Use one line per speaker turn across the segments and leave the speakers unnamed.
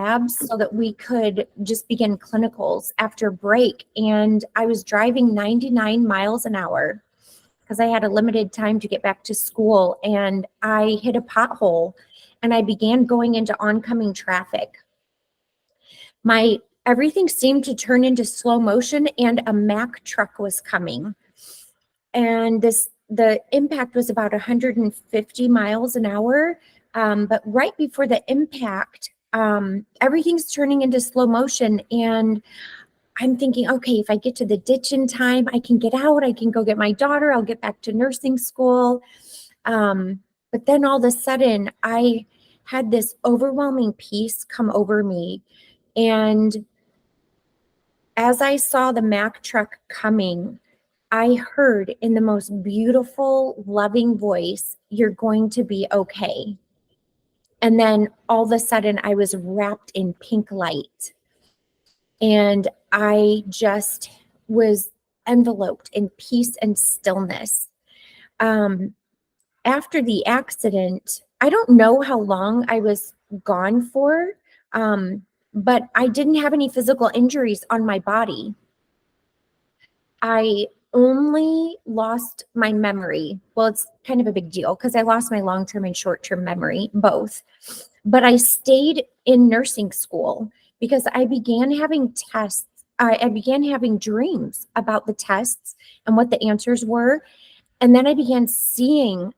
labs so that we could just begin clinicals after break. And I was driving 99 miles an hour because I had a limited time to get back to school, and I hit a pothole and I began going into oncoming traffic. Everything seemed to turn into slow motion, and a Mack truck was coming. And the impact was about 150 miles an hour. But right before the impact, everything's turning into slow motion. And I'm thinking, okay, if I get to the ditch in time, I can get out, I can go get my daughter, I'll get back to nursing school. But then all of a sudden, I had this overwhelming peace come over me. And as I saw the Mack truck coming, I heard in the most beautiful, loving voice, "You're going to be okay." And then all of a sudden, I was wrapped in pink light. And I just was enveloped in peace and stillness. After the accident, I don't know how long I was gone for, but I didn't have any physical injuries on my body. I only lost my memory. Well, it's kind of a big deal because I lost my long-term and short-term memory, both. But I stayed in nursing school because I began having tests. I began having dreams about the tests and what the answers were. And then I began seeing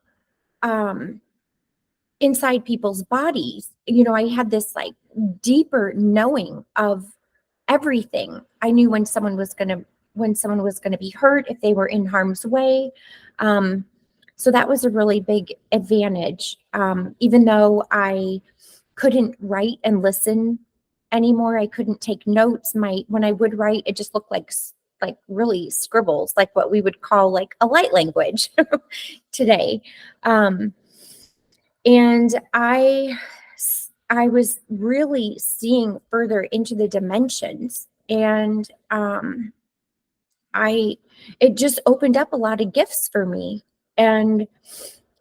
inside people's bodies. You know, I had this like deeper knowing of everything. I knew when someone was going to be hurt, if they were in harm's way. So that was a really big advantage. Even though I couldn't write and listen anymore, I couldn't take notes. When I would write, it just looked like really scribbles, like what we would call like a light language today. And I was really seeing further into the dimensions, and it just opened up a lot of gifts for me. And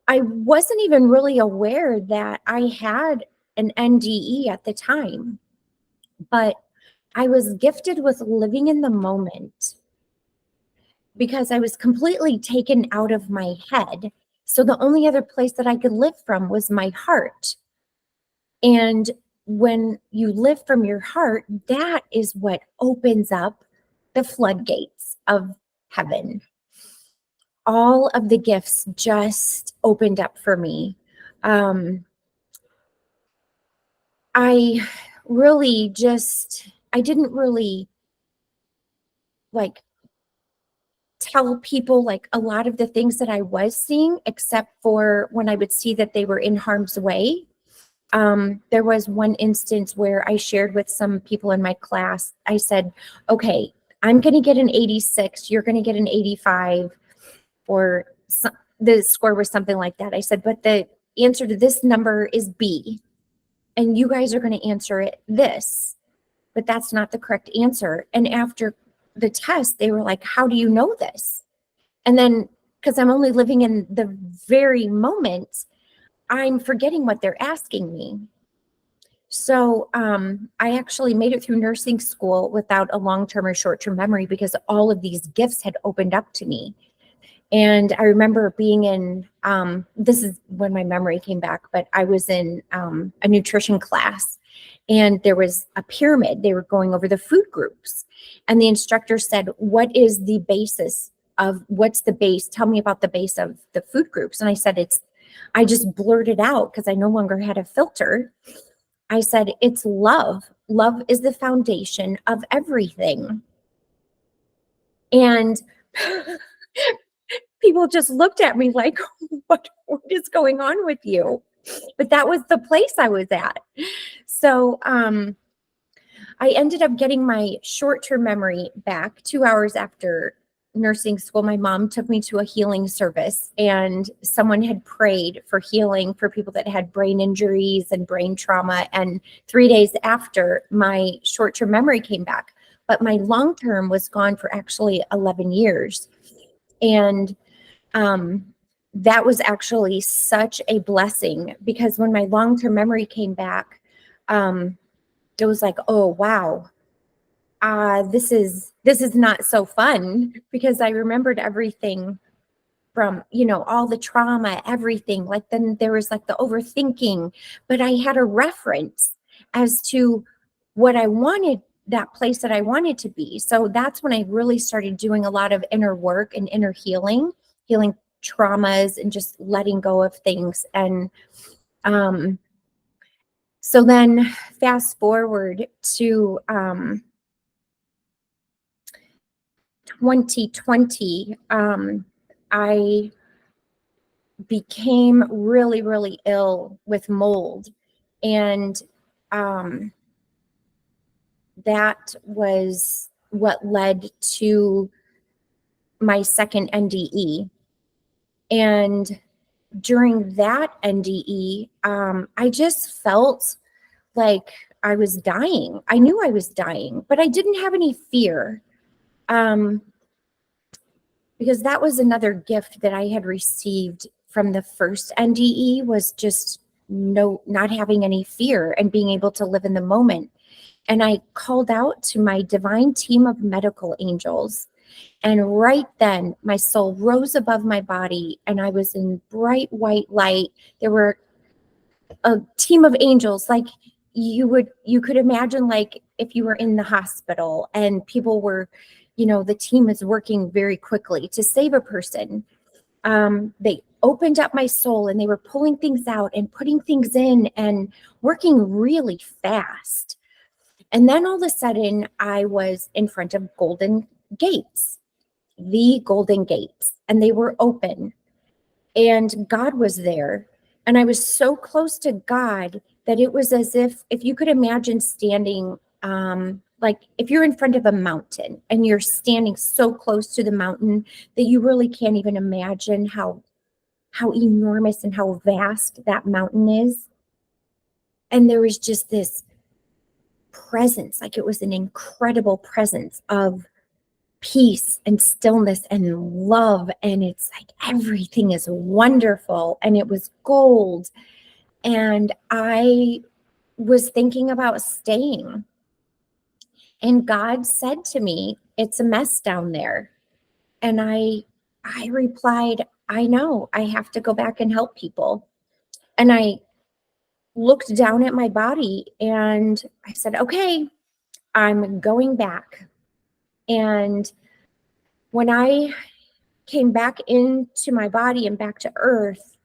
I wasn't even really aware that I had an NDE at the time, but I was gifted with living in the moment because I was completely taken out of my head. So the only other place that I could live from was my heart. And when you live from your heart, that is what opens up the floodgates of heaven. All of the gifts just opened up for me. I didn't really like tell people like a lot of the things that I was seeing, except for when I would see that they were in harm's way. There was one instance where I shared with some people in my class. I said, okay, I'm going to get an 86. You're going to get an 85, or the score was something like that. I said, but the answer to this number is B, and you guys are going to answer it this, but that's not the correct answer. And after the test, they were like, how do you know this? And then, because I'm only living in the very moment, I'm forgetting what they're asking me. So I actually made it through nursing school without a long-term or short-term memory because all of these gifts had opened up to me. And I remember being in, this is when my memory came back, but I was in a nutrition class, and there was a pyramid. They were going over the food groups, and the instructor said, what's the base? Tell me about the base of the food groups. And I said, I just blurted out because I no longer had a filter. I said, it's love. Love is the foundation of everything. And people just looked at me like, what is going on with you? But that was the place I was at. So I ended up getting my short-term memory back 2 hours after nursing school. My mom took me to a healing service, and someone had prayed for healing for people that had brain injuries and brain trauma. And 3 days after, my short-term memory came back, but my long-term was gone for actually 11 years. And that was actually such a blessing, because when my long-term memory came back, it was like, oh, wow, this is not so fun, because I remembered everything from, all the trauma, everything. Like, then there was like the overthinking, but I had a reference as to what I wanted, that place that I wanted to be. So that's when I really started doing a lot of inner work and inner healing traumas and just letting go of things. And so then fast forward to 2020, I became really, really ill with mold. And that was what led to my second NDE. And during that NDE, I just felt like I was dying. I knew I was dying, but I didn't have any fear. Because that was another gift that I had received from the first NDE, was just not having any fear and being able to live in the moment. And I called out to my divine team of medical angels. And right then my soul rose above my body and I was in bright white light. There were a team of angels, like you could imagine, like if you were in the hospital and people were, the team is working very quickly to save a person. They opened up my soul and they were pulling things out and putting things in and working really fast. And then all of a sudden I was in front of golden gates, the golden gates, and they were open and God was there. And I was so close to God that it was as if you could imagine standing, like if you're in front of a mountain and you're standing so close to the mountain that you really can't even imagine how enormous and how vast that mountain is. And there was just this presence, like it was an incredible presence of peace and stillness and love. And it's like everything is wonderful. And it was gold. And I was thinking about staying. And God said to me, "It's a mess down there." And I replied, "I know, I have to go back and help people." And I looked down at my body and I said, "Okay, I'm going back." And when I came back into my body and back to earth,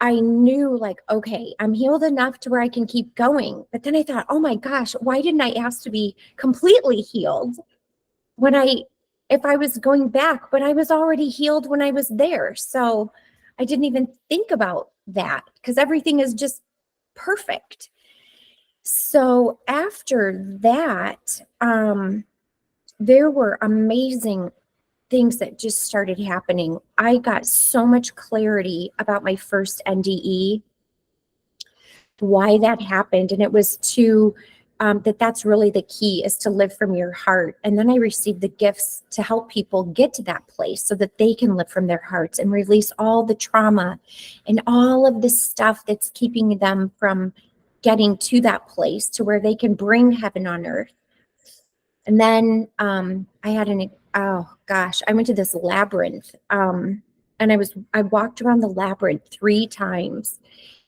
I knew, like, okay, I'm healed enough to where I can keep going. But then I thought, oh my gosh, why didn't I ask to be completely healed if I was going back? But I was already healed when I was there. So I didn't even think about that because everything is just perfect. So after that, there were amazing things that just started happening. I got so much clarity about my first NDE, why that happened. And it was that's really the key, is to live from your heart. And then I received the gifts to help people get to that place so that they can live from their hearts and release all the trauma and all of the stuff that's keeping them from getting to that place to where they can bring heaven on earth. And then I had I went to this labyrinth, and I walked around the labyrinth 3 times.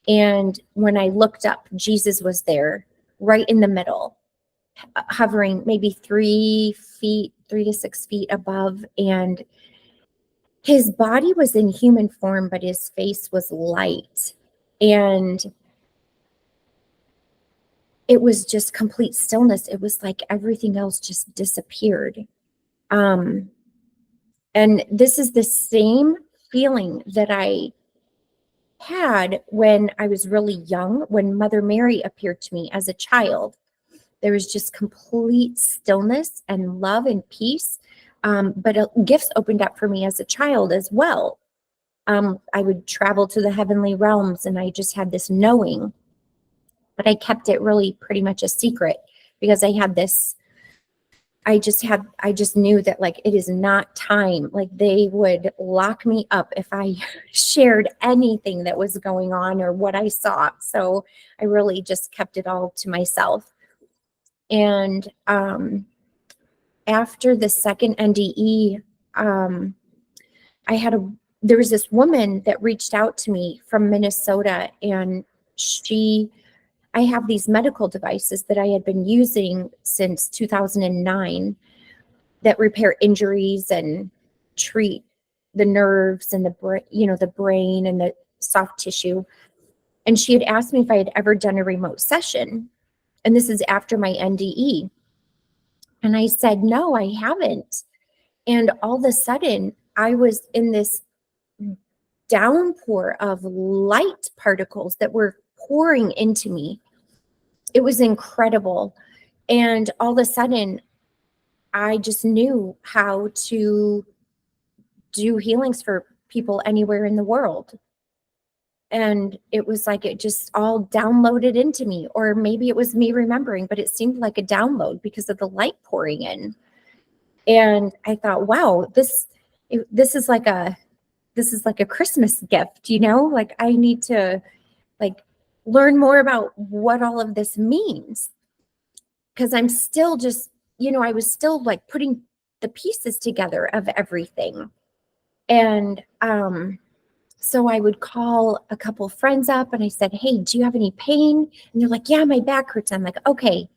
And when I looked up, Jesus was there right in the middle, hovering maybe 3 to 6 feet above. And his body was in human form, but his face was light. And it was just complete stillness. It was like everything else just disappeared. And this is the same feeling that I had when I was really young, when Mother Mary appeared to me as a child. There was just complete stillness and love and peace. But gifts opened up for me as a child as well. I would travel to the heavenly realms and I just had this knowing, but I kept it really pretty much a secret because I just knew that, like, it is not time. Like, they would lock me up if I shared anything that was going on or what I saw. So I really just kept it all to myself. And after the second NDE, there was this woman that reached out to me from Minnesota, and I have these medical devices that I had been using since 2009 that repair injuries and treat the nerves and the brain and the soft tissue. And she had asked me if I had ever done a remote session. And this is after my NDE. And I said, no, I haven't. And all of a sudden, I was in this downpour of light particles that were pouring into me. It was incredible. And all of a sudden, I just knew how to do healings for people anywhere in the world. And it was like it just all downloaded into me, or maybe it was me remembering, but it seemed like a download because of the light pouring in. And I thought, wow, this is like a Christmas gift, like I need to learn more about what all of this means. Because I'm still just, I was still putting the pieces together of everything. And so I would call a couple friends up and I said, hey, do you have any pain? And they're like, yeah, my back hurts. I'm like, okay,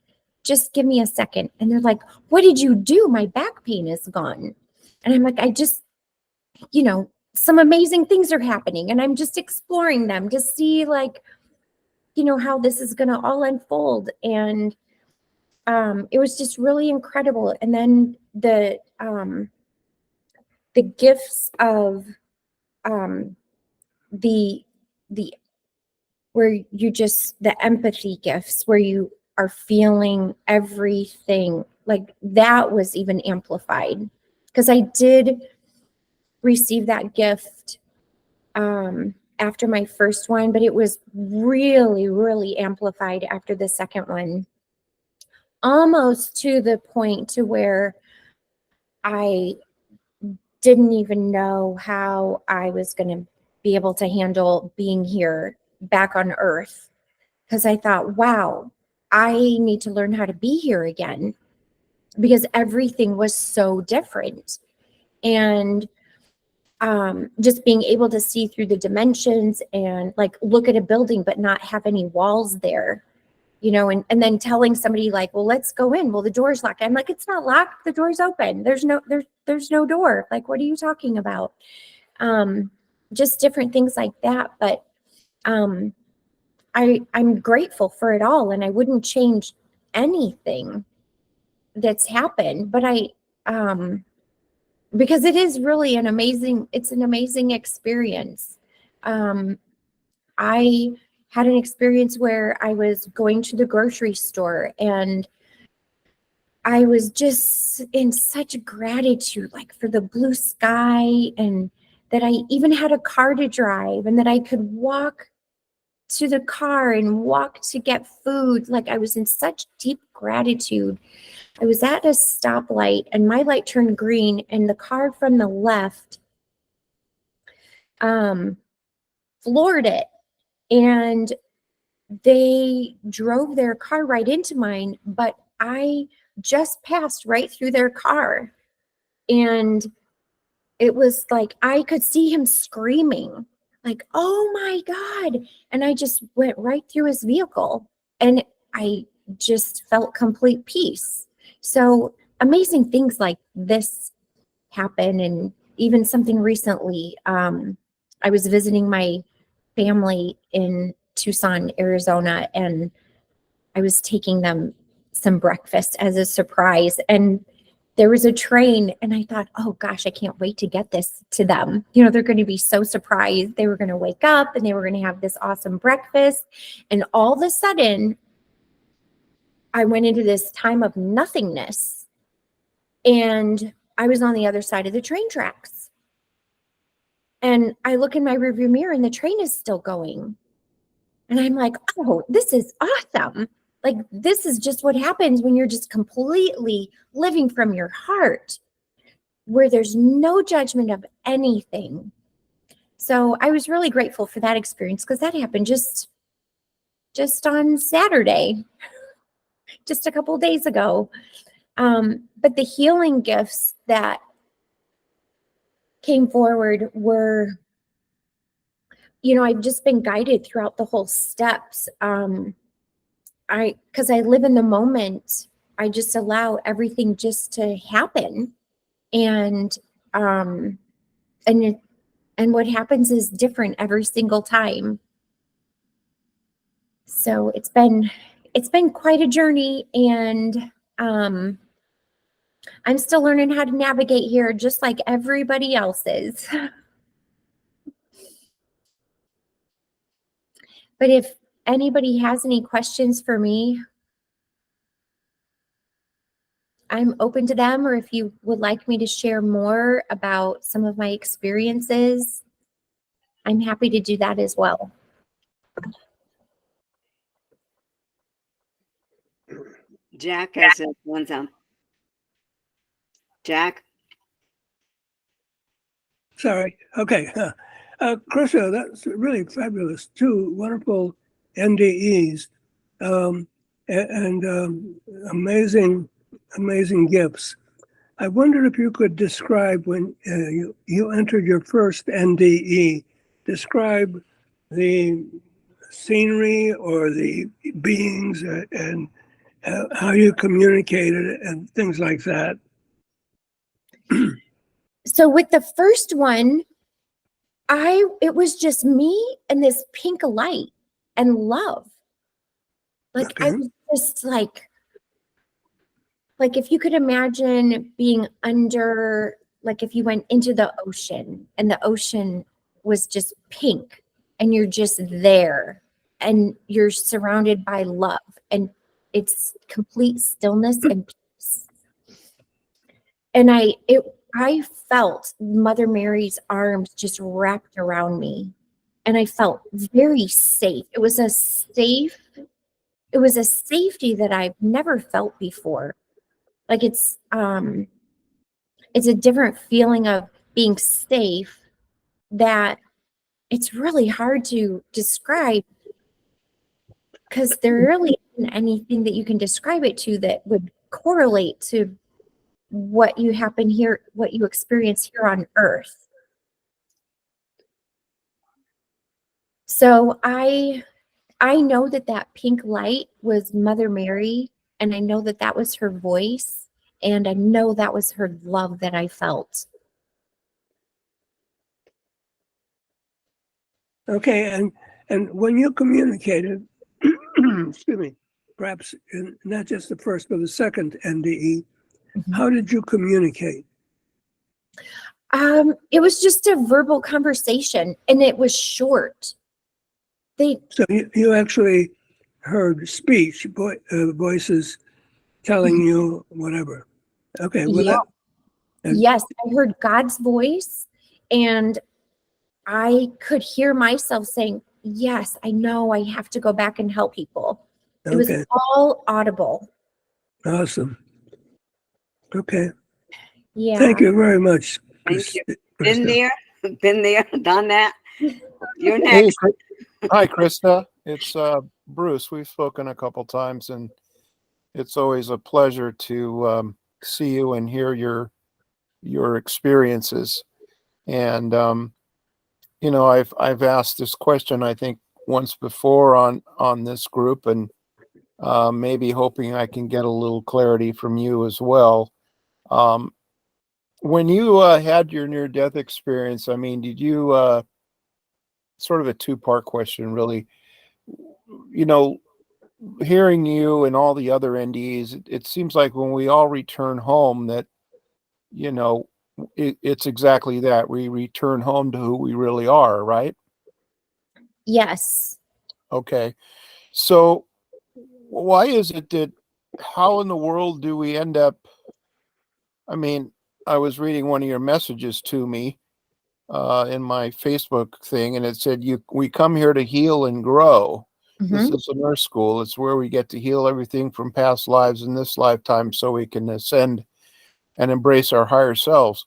just give me a second. And they're like, what did you do? My back pain is gone. And I'm like, I just, some amazing things are happening and I'm just exploring them to see how this is going to all unfold. And it was just really incredible. And then the gifts of the where you just, the empathy gifts, where you are feeling everything, that was even amplified, because I did receive that gift after my first one, but it was really, really amplified after the second one, almost to the point to where I didn't even know how I was going to be able to handle being here back on Earth. Because I thought, wow, I need to learn how to be here again, because everything was so different. And just being able to see through the dimensions and look at a building but not have any walls there, and then telling somebody well, let's go in. Well, the door's locked. I'm like, it's not locked. The door's open. There's no door. What are you talking about? Just different things like that. But I'm grateful for it all, and I wouldn't change anything that's happened, but because it is really an amazing experience. I had an experience where I was going to the grocery store and I was just in such gratitude, for the blue sky, and that I even had a car to drive and that I could walk to the car and walk to get food. I was in such deep gratitude. I was at a stoplight and my light turned green, and the car from the left floored it, and they drove their car right into mine, but I just passed right through their car. And it was I could see him screaming, oh my God. And I just went right through his vehicle, and I just felt complete peace. So amazing things like this happen. And even something recently, I was visiting my family in Tucson, Arizona, and I was taking them some breakfast as a surprise. And there was a train, and I thought, oh gosh, I can't wait to get this to them. They're going to be so surprised. They were going to wake up and they were going to have this awesome breakfast. And all of a sudden, I went into this time of nothingness, and I was on the other side of the train tracks. And I look in my rearview mirror and the train is still going. And I'm like, oh, this is awesome. This is just what happens when you're just completely living from your heart, where there's no judgment of anything. So I was really grateful for that experience, because that happened just on Saturday. just a couple days ago. But the healing gifts that came forward were, I've just been guided throughout the whole steps. Because I live in the moment, I just allow everything just to happen. And what happens is different every single time. So it's been quite a journey, and I'm still learning how to navigate here, just like everybody else is. But if anybody has any questions for me, I'm open to them, or if you would like me to share more about some of my experiences, I'm happy to do that as well.
Jack has his hands on. Jack?
Sorry. Okay. Christa, that's really fabulous. 2 wonderful NDEs and amazing gifts. I wondered if you could describe when you entered your first NDE, describe the scenery or the beings and how you communicated and things like that.
So with the first one, it was just me and this pink light and love. Like,
Okay.
I was just like if you could imagine being under, like if you went into the ocean and the ocean was just pink and you're just there and you're surrounded by love and it's complete stillness and peace. And I felt Mother Mary's arms just wrapped around me, and I felt very safe. It was a safety that I've never felt before. Like it's a different feeling of being safe that it's really hard to describe, because there really isn't anything that you can describe it to that would correlate to what you experience here on Earth. So I know that pink light was Mother Mary, and I know that was her voice, and I know that was her love that I felt.
Okay, and when you communicated, excuse me, perhaps not just the first but the second NDE, how did you communicate?
It was just a verbal conversation, and it was short.
So you actually heard speech, voices telling you whatever. Okay, well,
Yes, I heard God's voice, and I could hear myself saying, yes, I know I have to go back and help people. It was all audible.
Awesome. Okay.
Yeah.
Thank you very much.
Thank you. Been there, done that. You're next.
Hey, hi, Christa. It's Bruce. We've spoken a couple times, and it's always a pleasure to see you and hear your experiences. And I've asked this question, I think, once before on this group, and maybe hoping I can get a little clarity from you as well. When you had your near-death experience, I mean, did you sort of a two-part question, really? Hearing you and all the other NDEs, it seems like when we all return home that, it's exactly that. We return home to who we really are, right?
Yes.
Okay. So why is it that, how in the world do we end up, I mean, I was reading one of your messages to me in my Facebook thing, and it said, we come here to heal and grow. This is a nurse school. It's where we get to heal everything from past lives in this lifetime so we can ascend and embrace our higher selves.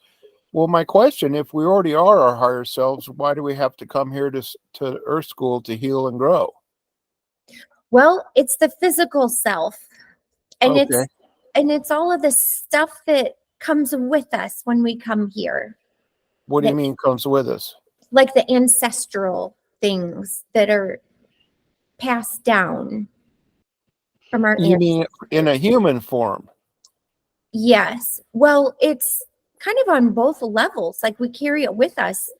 Well, my question, if we already are our higher selves, why do we have to come here to Earth School to heal and grow?
Well, it's the physical self. And
Okay.
it's all of the stuff that comes with us when we come here,
What do you
that-
mean comes with us?
like the ancestral things that are passed down from our
You
ancestors.
mean in a human form?
Yes. Well, it's kind of on both levels. Like we carry it with us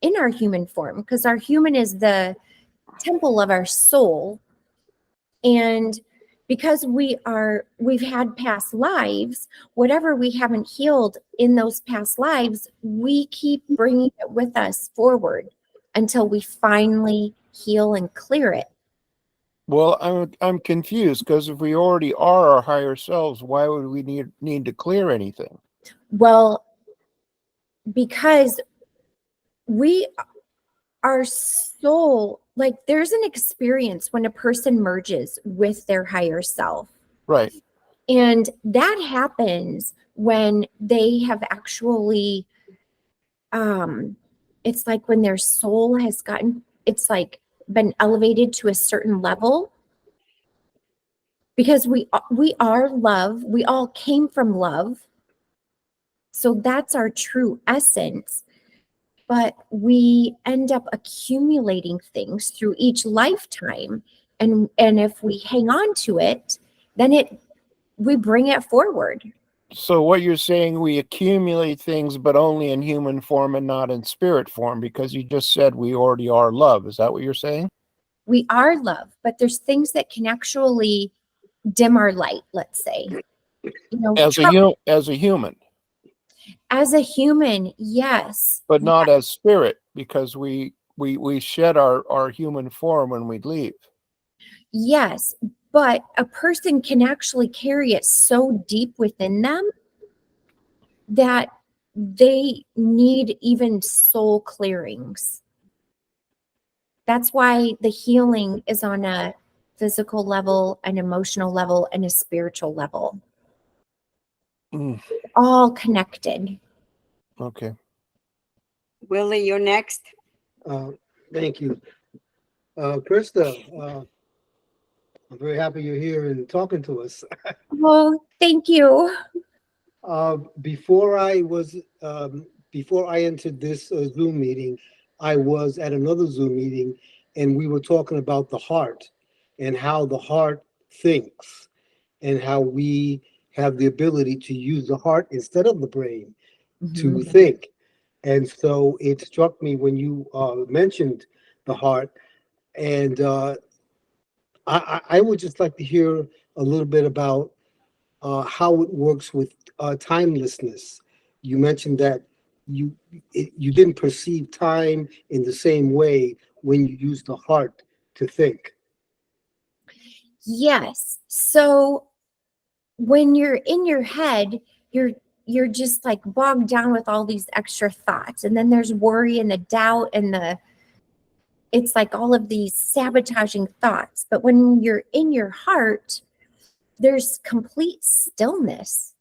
in our human form, because our human is the temple of our soul. And because we've had past lives, whatever we haven't healed in those past lives, we keep bringing it with us forward until we finally heal and clear it.
Well, I'm confused, because if we already are our higher selves, why would we need to clear anything?
Well, because our soul, like there's an experience when a person merges with their higher self.
Right.
And that happens when they have actually, it's like when their soul has it's like been elevated to a certain level. Because we are love. We all came from love. So that's our true essence. But we end up accumulating things through each lifetime. And if we hang on to it, then we bring it forward.
So what you're saying, we accumulate things, but only in human form and not in spirit form, because you just said we already are love. Is that what you're saying?
We are love, but there's things that can actually dim our light, let's say.
As a human,
as a human, yes.
but not as spirit, because we shed our human form when we leave.
Yes, but a person can actually carry it so deep within them that they need even soul clearings. That's why the healing is on a physical level, an emotional level, and a spiritual level. All connected.
Okay.
Willie, you're next.
Thank you. Christa, I'm very happy you're here and talking to us.
Well, thank you.
Before I entered this Zoom meeting, I was at another Zoom meeting, and we were talking about the heart and how the heart thinks and how we have the ability to use the heart instead of the brain to think. And so it struck me when you mentioned the heart, and I would just like to hear a little bit about how it works with timelessness. You mentioned that you didn't perceive time in the same way when you use the heart to think.
Yes. So when you're in your head, you're just like bogged down with all these extra thoughts. And then there's worry and the doubt and it's like all of these sabotaging thoughts. But when you're in your heart, there's complete stillness.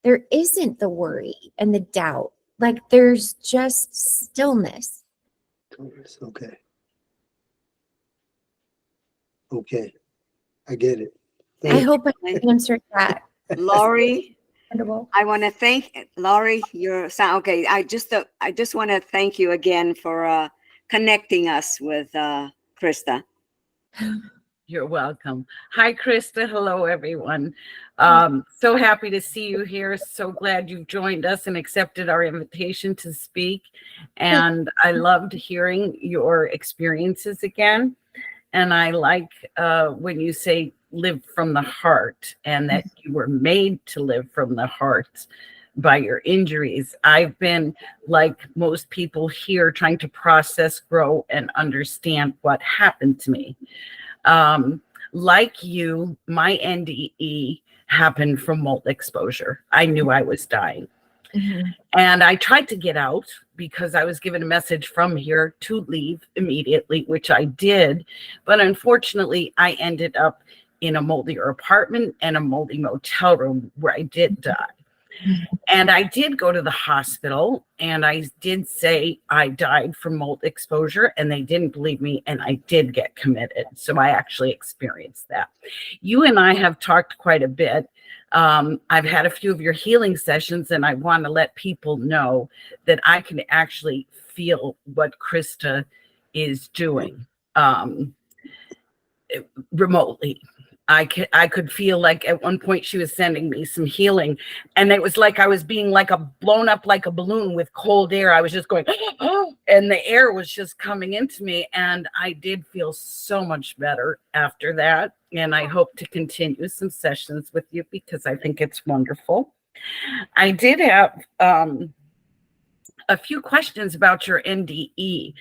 There isn't the worry and the doubt. Like there's just stillness.
Okay. Okay. I get it.
I hope I answered that.
Laurie,
Incredible.
I want to thank Laurie. You're okay. I just want to thank you again for connecting us with Christa.
You're welcome. Hi, Christa. Hello, everyone. So happy to see you here. So glad you've joined us and accepted our invitation to speak. And I loved hearing your experiences again. And I like when you say live from the heart and that you were made to live from the heart by your injuries. I've been, like most people here, trying to process, grow, and understand what happened to me. Like you, my NDE happened from mold exposure. I knew I was dying. And I tried to get out because I was given a message from here to leave immediately, which I did. But unfortunately, I ended up in a moldier apartment and a moldy motel room where I did die. And I did go to the hospital, and I did say I died from mold exposure, and they didn't believe me, and I did get committed. So I actually experienced that. You and I have talked quite a bit. I've had a few of your healing sessions, and I want to let people know that I can actually feel what Christa is doing remotely. I could feel like at one point she was sending me some healing, and it was like I was being like blown up like a balloon with cold air. I was just going, oh, and the air was just coming into me, and I did feel so much better after that. And I hope to continue some sessions with you because I think it's wonderful. I did have a few questions about your NDE.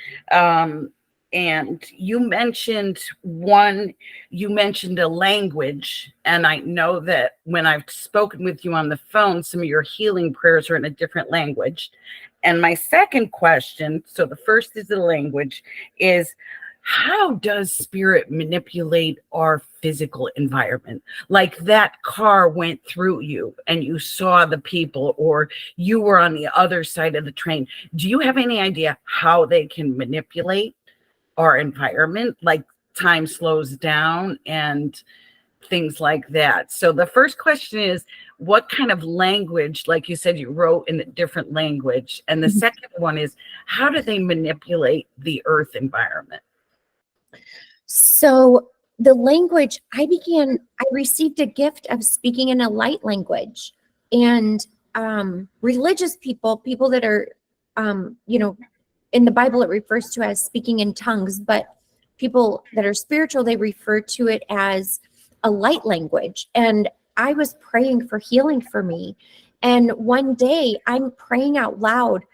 And you mentioned a language. And I know that when I've spoken with you on the phone, some of your healing prayers are in a different language. And my second question, so the first is the language, is how does spirit manipulate our physical environment? Like that car went through you and you saw the people, or you were on the other side of the train. Do you have any idea how they can manipulate our environment, like time slows down and things like that? So the first question is, what kind of language, like you said, you wrote in a different language? And the second one is, how do they manipulate the earth environment?
So the language, I received a gift of speaking in a light language, and religious people that are, in the Bible, it refers to as speaking in tongues, but people that are spiritual, they refer to it as a light language. And I was praying for healing for me. And one day I'm praying out loud,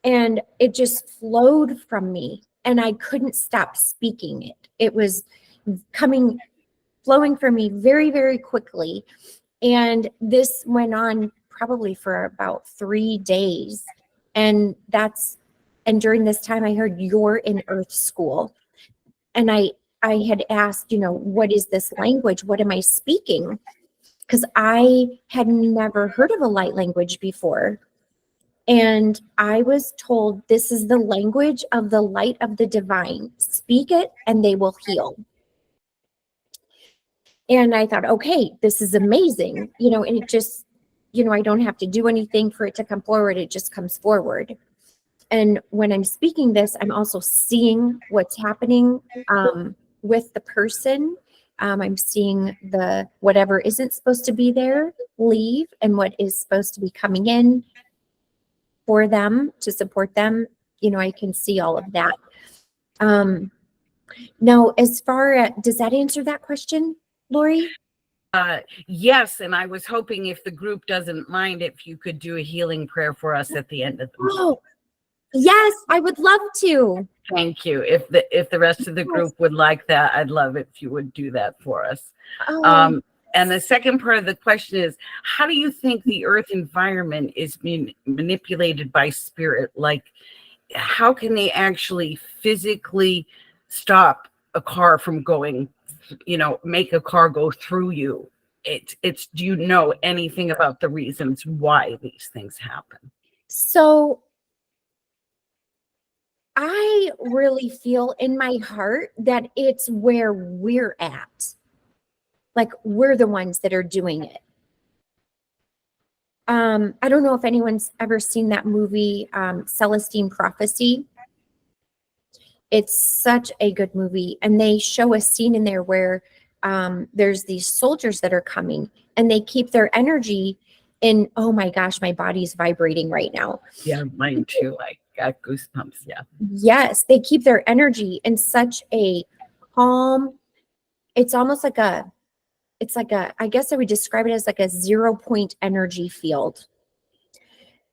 and it just flowed from me, and I couldn't stop speaking it. It was flowing from me very, very quickly. And this went on probably for about 3 days. And during this time I heard, "You're in Earth School." And I had asked, what is this language? What am I speaking? Because I had never heard of a light language before. And I was told, this is the language of the light of the divine. Speak it and they will heal. And I thought, okay, this is amazing. And it just, I don't have to do anything for it to come forward. It just comes forward. And when I'm speaking this, I'm also seeing what's happening with the person. I'm seeing whatever isn't supposed to be there leave, and what is supposed to be coming in for them to support them. I can see all of that. Now, as far as, does that answer that question, Lori?
Yes, and I was hoping, if the group doesn't mind, if you could do a healing prayer for us at the end of the meeting.
Oh, yes, I would love to.
Thank you. If the rest of the group would like that, I'd love it if you would do that for us.
Oh.
And the second part of the question is, how do you think the earth environment is being manipulated by spirit? Like, how can they actually physically stop a car from going, make a car go through you? Do you know anything about the reasons why these things happen?
So I really feel in my heart that it's where we're at. Like, we're the ones that are doing it. I don't know if anyone's ever seen that movie, Celestine Prophecy. It's such a good movie. And they show a scene in there where there's these soldiers that are coming, and they keep their energy in, oh my gosh, my body's vibrating right now.
Yeah, mine too. I got goosebumps. Yeah.
Yes, they keep their energy in such a calm, it's almost like I guess I would describe it as like a 0-point energy field.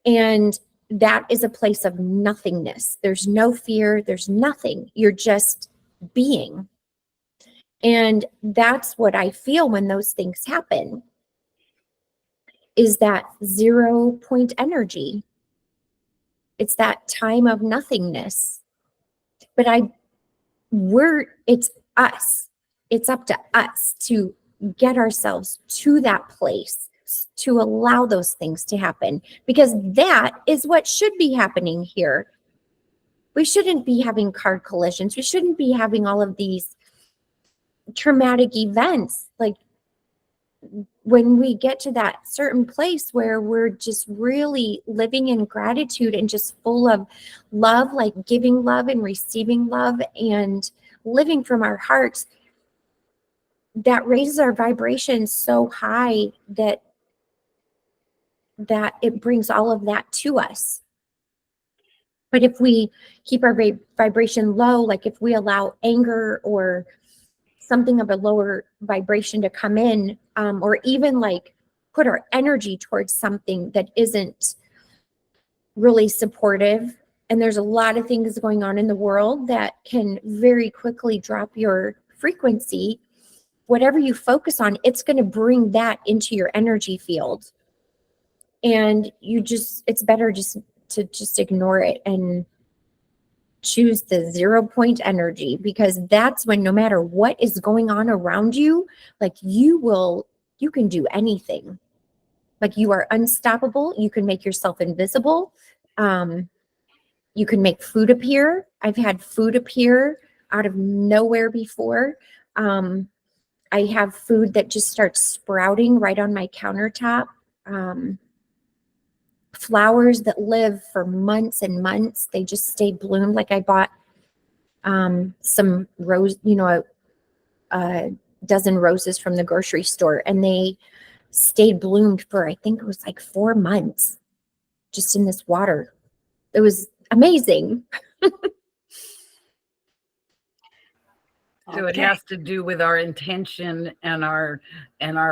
And that is a place of nothingness. There's no fear. There's nothing. You're just being. And that's what I feel when those things happen, is that 0-point energy. It's that time of nothingness. But it's us. It's up to us to get ourselves to that place to allow those things to happen, because that is what should be happening here. We shouldn't be having car collisions. We shouldn't be having all of these traumatic events. Like, when we get to that certain place where we're just really living in gratitude and just full of love, like giving love and receiving love and living from our hearts, that raises our vibration so high that it brings all of that to us. But if we keep our vibration low, like if we allow anger or something of a lower vibration to come in, or even like put our energy towards something that isn't really supportive, and there's a lot of things going on in the world that can very quickly drop your frequency, whatever you focus on, it's going to bring that into your energy field. And it's better just to just ignore it and choose the 0 point energy, because that's when, no matter what is going on around you, like you can do anything. Like, you are unstoppable. You can make yourself invisible. You can make food appear. I've had food appear out of nowhere before. I have food that just starts sprouting right on my countertop. Flowers that live for months and months, they just stay bloomed. Like, I bought some rose, a dozen roses from the grocery store, and they stayed bloomed for, I think it was like 4 months, just in this water. It was amazing.
So it has to do with our intention and our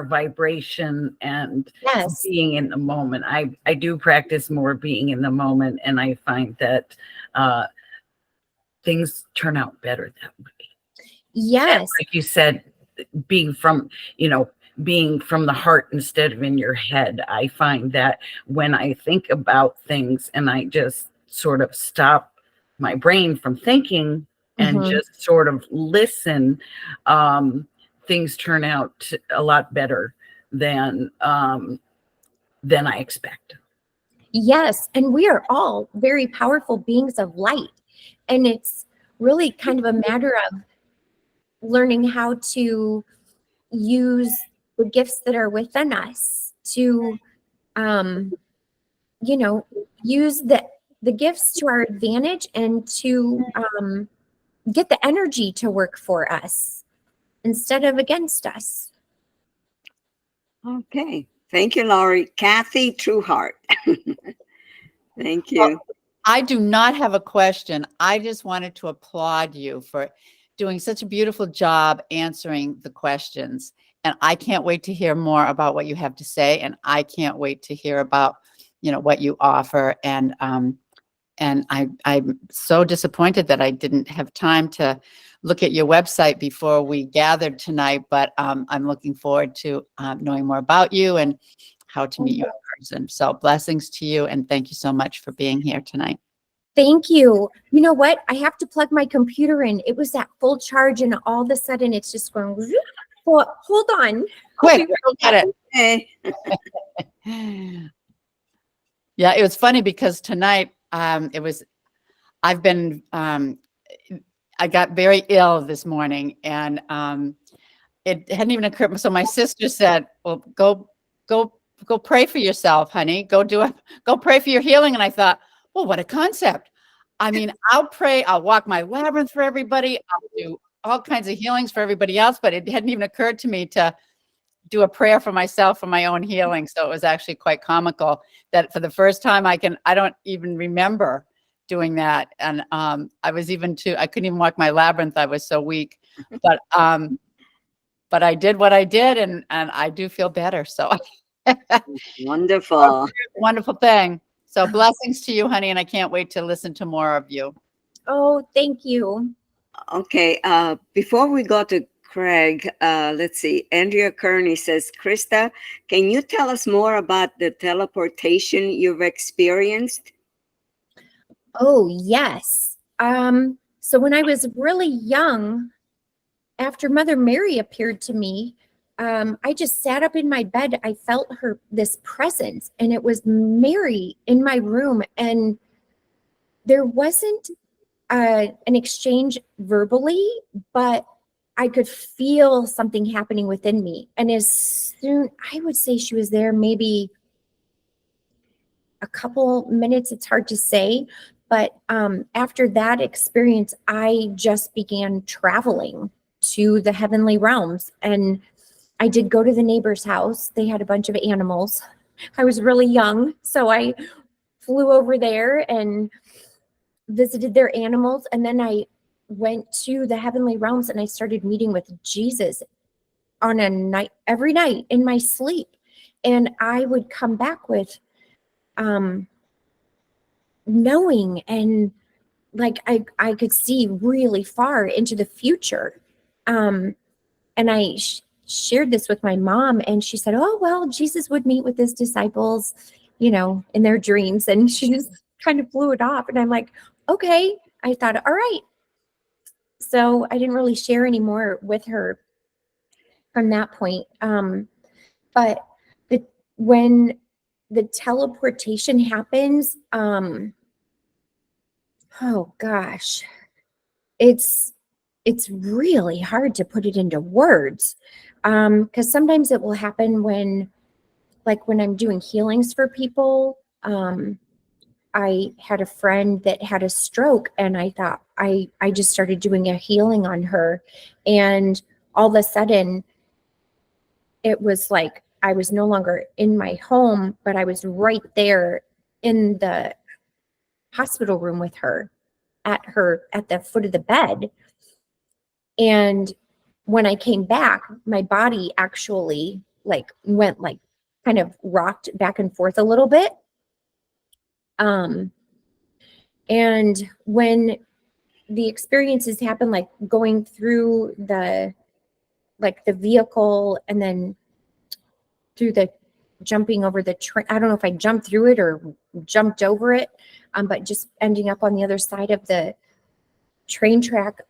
vibration and
Yes.
being in the moment. I do practice more being in the moment, and I find that things turn out better that way.
Yes.
And like you said, being from the heart instead of in your head. I find that when I think about things and I just sort of stop my brain from thinking and just sort of listen, things turn out a lot better than I expect.
Yes. And we are all very powerful beings of light. And it's really kind of a matter of learning how to use the gifts that are within us to, use the gifts to our advantage, and to get the energy to work for us instead of against us.
Okay. Thank you, Laurie. Kathy Trueheart. Thank you.
Well, I do not have a question. I just wanted to applaud you for doing such a beautiful job answering the questions. And I can't wait to hear more about what you have to say. And I can't wait to hear about, what you offer. And I'm so disappointed that I didn't have time to look at your website before we gathered tonight. But I'm looking forward to knowing more about you and how to meet you in person. So blessings to you. And thank you so much for being here tonight.
Thank you. You know what? I have to plug my computer in. It was at full charge, and all of a sudden it's just going, well, hold on.
Quick, go get it.
Hey.
Yeah, it was funny because tonight I got very ill this morning, and it hadn't even occurred. So my sister said, well, go pray for yourself, honey. Go pray for your healing. And I thought, well, what a concept. I mean, I'll pray, I'll walk my labyrinth for everybody, I'll do all kinds of healings for everybody else, but it hadn't even occurred to me to do a prayer for myself for my own healing. So it was actually quite comical that for the first time I don't even remember doing that. And I couldn't even walk my labyrinth. I was so weak, but I did what I did, and I do feel better. So
Wonderful.
Wonderful thing. So blessings to you, honey. And I can't wait to listen to more of you.
Oh, thank you.
Okay. Before we go to Craig, let's see. Andrea Kearney says, Christa, can you tell us more about the teleportation you've experienced?
Oh, yes. So when I was really young, after Mother Mary appeared to me, I just sat up in my bed. I felt this presence, and it was Mary in my room. And there wasn't an exchange verbally, but I could feel something happening within me. And as soon, I would say she was there maybe a couple minutes, it's hard to say. But after that experience, I just began traveling to the heavenly realms. And I did go to the neighbor's house. They had a bunch of animals. I was really young, so I flew over there and visited their animals. And then I went to the heavenly realms and I started meeting with Jesus on a night, every night in my sleep. And I would come back with knowing, and like I could see really far into the future. And I shared this with my mom, and she said, oh, well, Jesus would meet with his disciples, in their dreams. And she just kind of blew it off. And I'm like, okay. I thought, all right. So I didn't really share anymore with her from that point. But when the teleportation happens, oh gosh, it's really hard to put it into words. Because sometimes it will happen when I'm doing healings for people. I had a friend that had a stroke, and I thought I just started doing a healing on her, and all of a sudden it was like I was no longer in my home, but I was right there in the hospital room with her at the foot of the bed. And when I came back, my body actually went kind of rocked back and forth a little bit. And when the experiences happen, like going through the vehicle and then through the jumping over the train, I don't know if I jumped through it or jumped over it, but just ending up on the other side of the train track,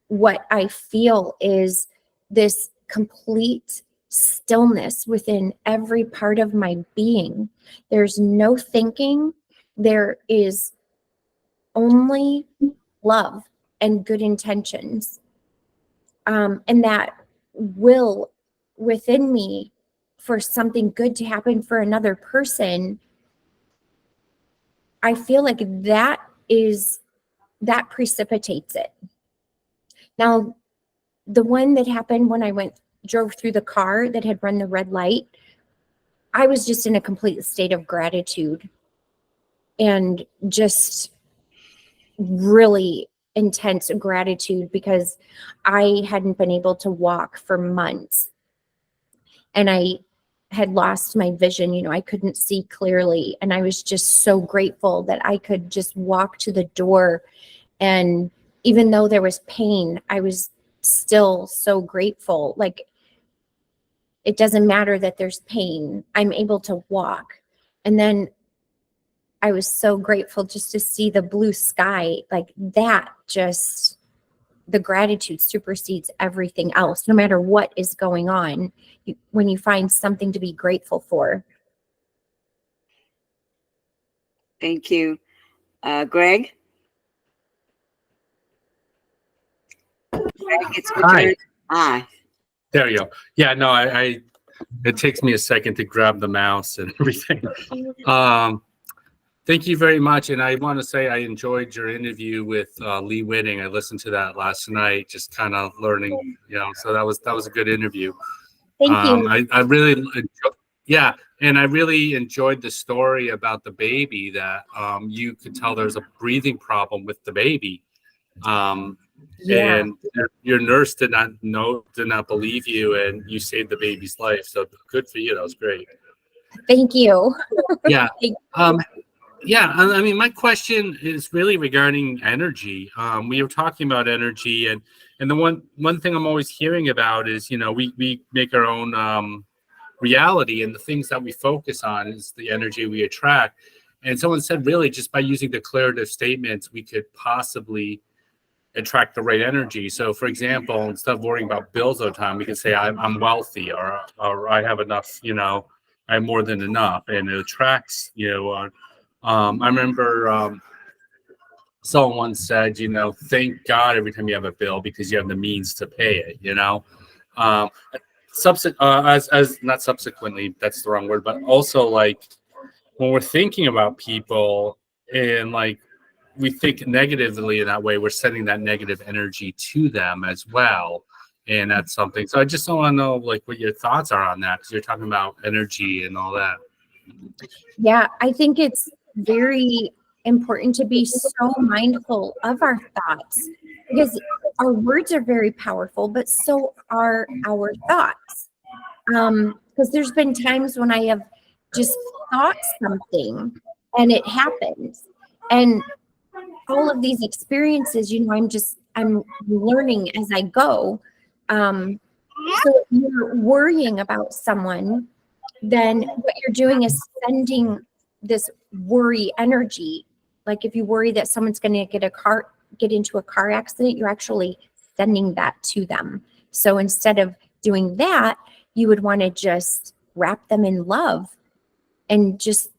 what I feel is this complete stillness within every part of my being. There's no thinking. There is only love and good intentions. And that will within me for something good to happen for another person. I feel like that precipitates it. Now, the one that happened when I drove through the car that had run the red light, I was just in a complete state of gratitude and just really intense gratitude because I hadn't been able to walk for months, and I had lost my vision. I couldn't see clearly, and I was just so grateful that I could just walk to the door. And even though there was pain, I was still so grateful. Like, it doesn't matter that there's pain. I'm able to walk. And then I was so grateful just to see the blue sky. Like that, just the gratitude supersedes everything else. No matter what is going on, when you find something to be grateful for.
Thank you. Greg? Greg, it's your
Hi.
turn. Hi.
There you go. Yeah, no, it takes me a second to grab the mouse and everything. Thank you very much. And I want to say I enjoyed your interview with Lee Whitting. I listened to that last night, just kind of learning, so that was a good interview.
Thank you.
I really and I really enjoyed the story about the baby that you could tell there's a breathing problem with the baby. And your nurse did not believe you, and you saved the baby's life. So good for you. That was great.
Thank you.
Yeah.
Thank
Yeah. I mean, my question is really regarding energy. We were talking about energy, and the one thing I'm always hearing about is, we make our own reality, and the things that we focus on is the energy we attract. And someone said, really, just by using declarative statements, we could possibly attract the right energy. So for example, instead of worrying about bills all the time, we can say I'm wealthy, or I have enough, I have more than enough, and it attracts, I remember someone once said, thank God every time you have a bill because you have the means to pay it, as not subsequently, that's the wrong word, but also like when we're thinking about people and like we think negatively in that way, we're sending that negative energy to them as well. And that's something. So I just want to know like what your thoughts are on that, because you're talking about energy and all that.
Yeah, I think it's very important to be so mindful of our thoughts, because our words are very powerful, but so are our thoughts. Because there's been times when I have just thought something and it happens. And all of these experiences, I'm learning as I go. So if you're worrying about someone, then what you're doing is sending this worry energy. Like if you worry that someone's going to get into a car accident, you're actually sending that to them. So instead of doing that, you would want to just wrap them in love and just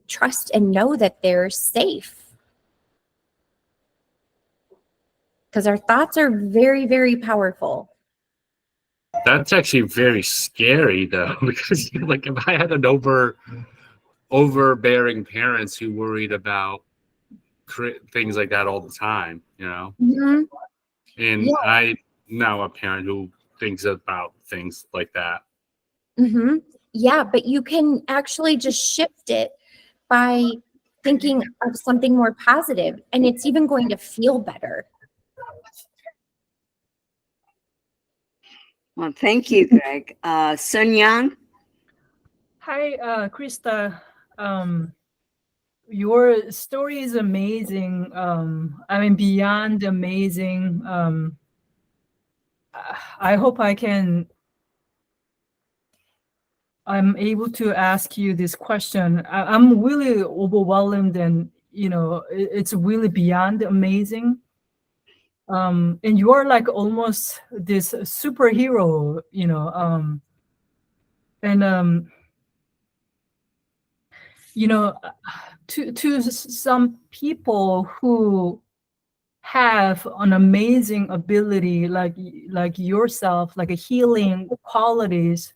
trust and know that they're safe. Because our thoughts are very, very powerful.
That's actually very scary though, because like if I had an overbearing parents who worried about things like that all the time,
Mm-hmm.
and
Yeah.
I now a parent who thinks about things like that.
Mm-hmm. Yeah, but you can actually just shift it by thinking of something more positive, and it's even going to feel better.
Well, thank you, Greg. Sun Yang.
Hi, Christa. Your story is amazing. I mean, beyond amazing. I hope I'm able to ask you this question. I'm really overwhelmed, and it's really beyond amazing. And you are like almost this superhero, and to some people who have an amazing ability like yourself, like a healing qualities,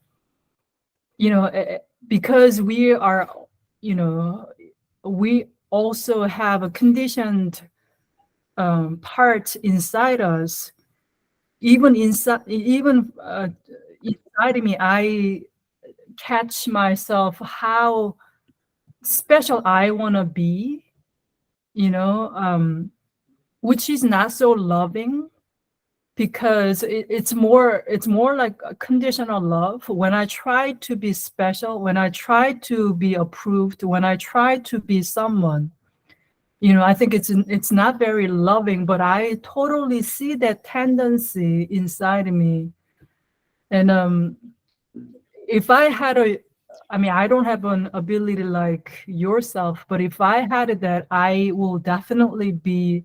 because we are, we also have a conditioned part inside us. Even inside me, I catch myself how special I want to be, which is not so loving, because it's more like a conditional love. When I try to be special, when I try to be approved, when I try to be someone, I think it's not very loving, but I totally see that tendency inside me. And if I had I don't have an ability like yourself, but if I had that, I will definitely be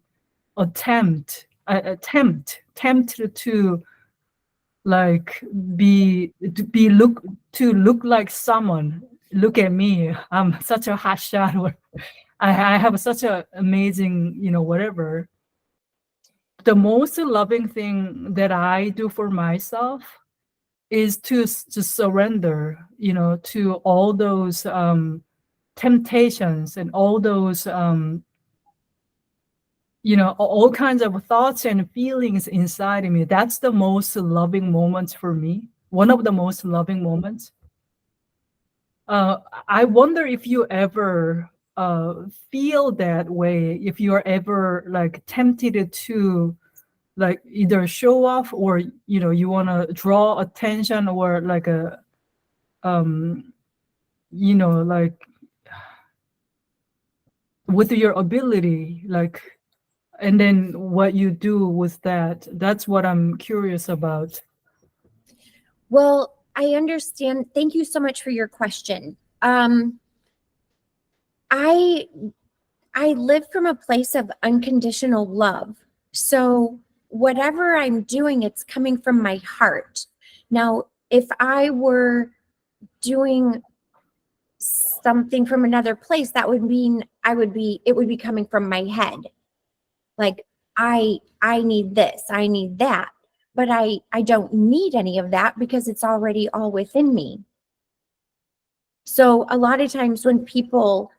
attempt to like look like someone. Look at me, I'm such a hot shot, or I have such an amazing, whatever. The most loving thing that I do for myself is to surrender, to all those temptations and all those all kinds of thoughts and feelings inside of me. That's the most loving moments for me. One of the most loving moments. I wonder if you ever feel that way, if you are ever like tempted to like either show off, or you want to draw attention, or like a like with your ability, like, and then what you do with that. That's what I'm curious about.
Well, I understand. Thank you so much for your question. I live from a place of unconditional love. So whatever I'm doing, it's coming from my heart. Now, if I were doing something from another place, that would mean it would be coming from my head. Like, I need this, I need that. But I don't need any of that because it's already all within me. So a lot of times when people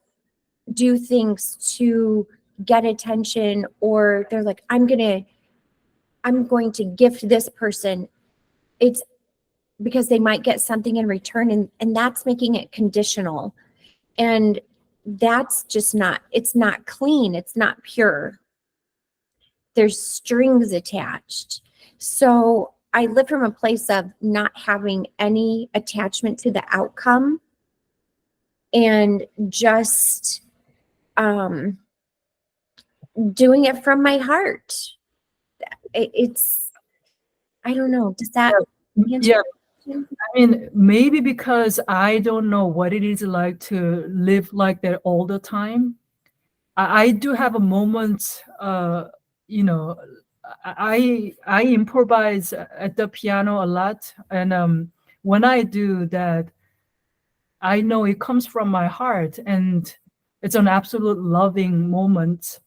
do things to get attention, or they're like, I'm going to gift this person, it's because they might get something in return, and that's making it conditional. And that's just it's not clean, it's not pure. There's strings attached. So I live from a place of not having any attachment to the outcome, and just doing it from my heart. It's, I don't know, does that answer?
Yeah. I mean, maybe because I don't know what it is like to live like that all the time. I do have a moment, you know, I improvise at the piano a lot. And when I do that, I know it comes from my heart, and it's an absolute loving moment.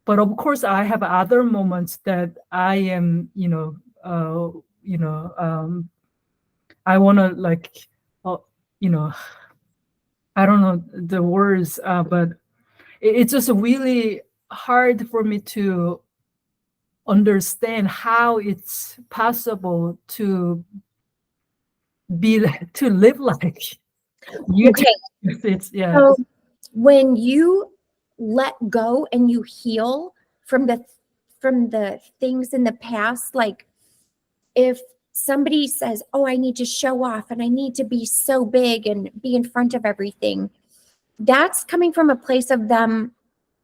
But of course, I have other moments that I am, I want to like, you know, I don't know the words, but it's just really hard for me to understand how it's possible to live like you.
Okay.
It's, yeah.
So when you let go and you heal from the things in the past, like if somebody says, oh, I need to show off and I need to be so big and be in front of everything, that's coming from a place of them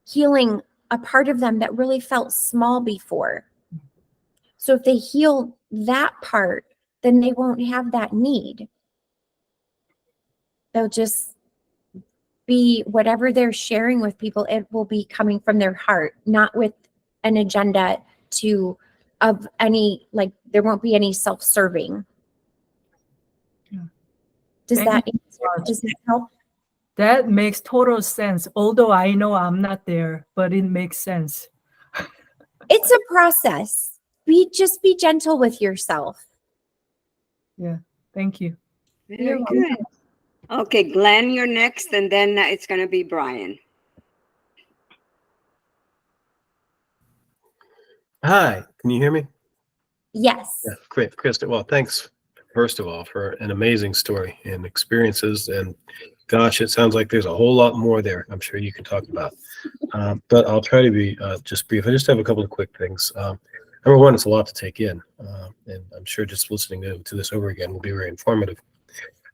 healing a part of them that really felt small before. So if they heal that part, then they won't have that need. They'll just be whatever they're sharing with people, it will be coming from their heart, not with an agenda of any, like, there won't be any self-serving.
Yeah.
Does
Thank
that help?
That makes total sense. Although I know I'm not there, but it makes sense.
It's a process. Just be gentle with yourself.
Yeah. Thank you.
Very good. Okay, Glenn, you're next, and then it's going to be Brian.
Hi, can you hear me?
Yes.
Yeah, great, Krista. Well, thanks, first of all, for an amazing story and experiences. And gosh, it sounds like there's a whole lot more there I'm sure you can talk about. But I'll try to be just brief. I just have a couple of quick things. Number one, it's a lot to take in. And I'm sure just listening to this over again will be very informative.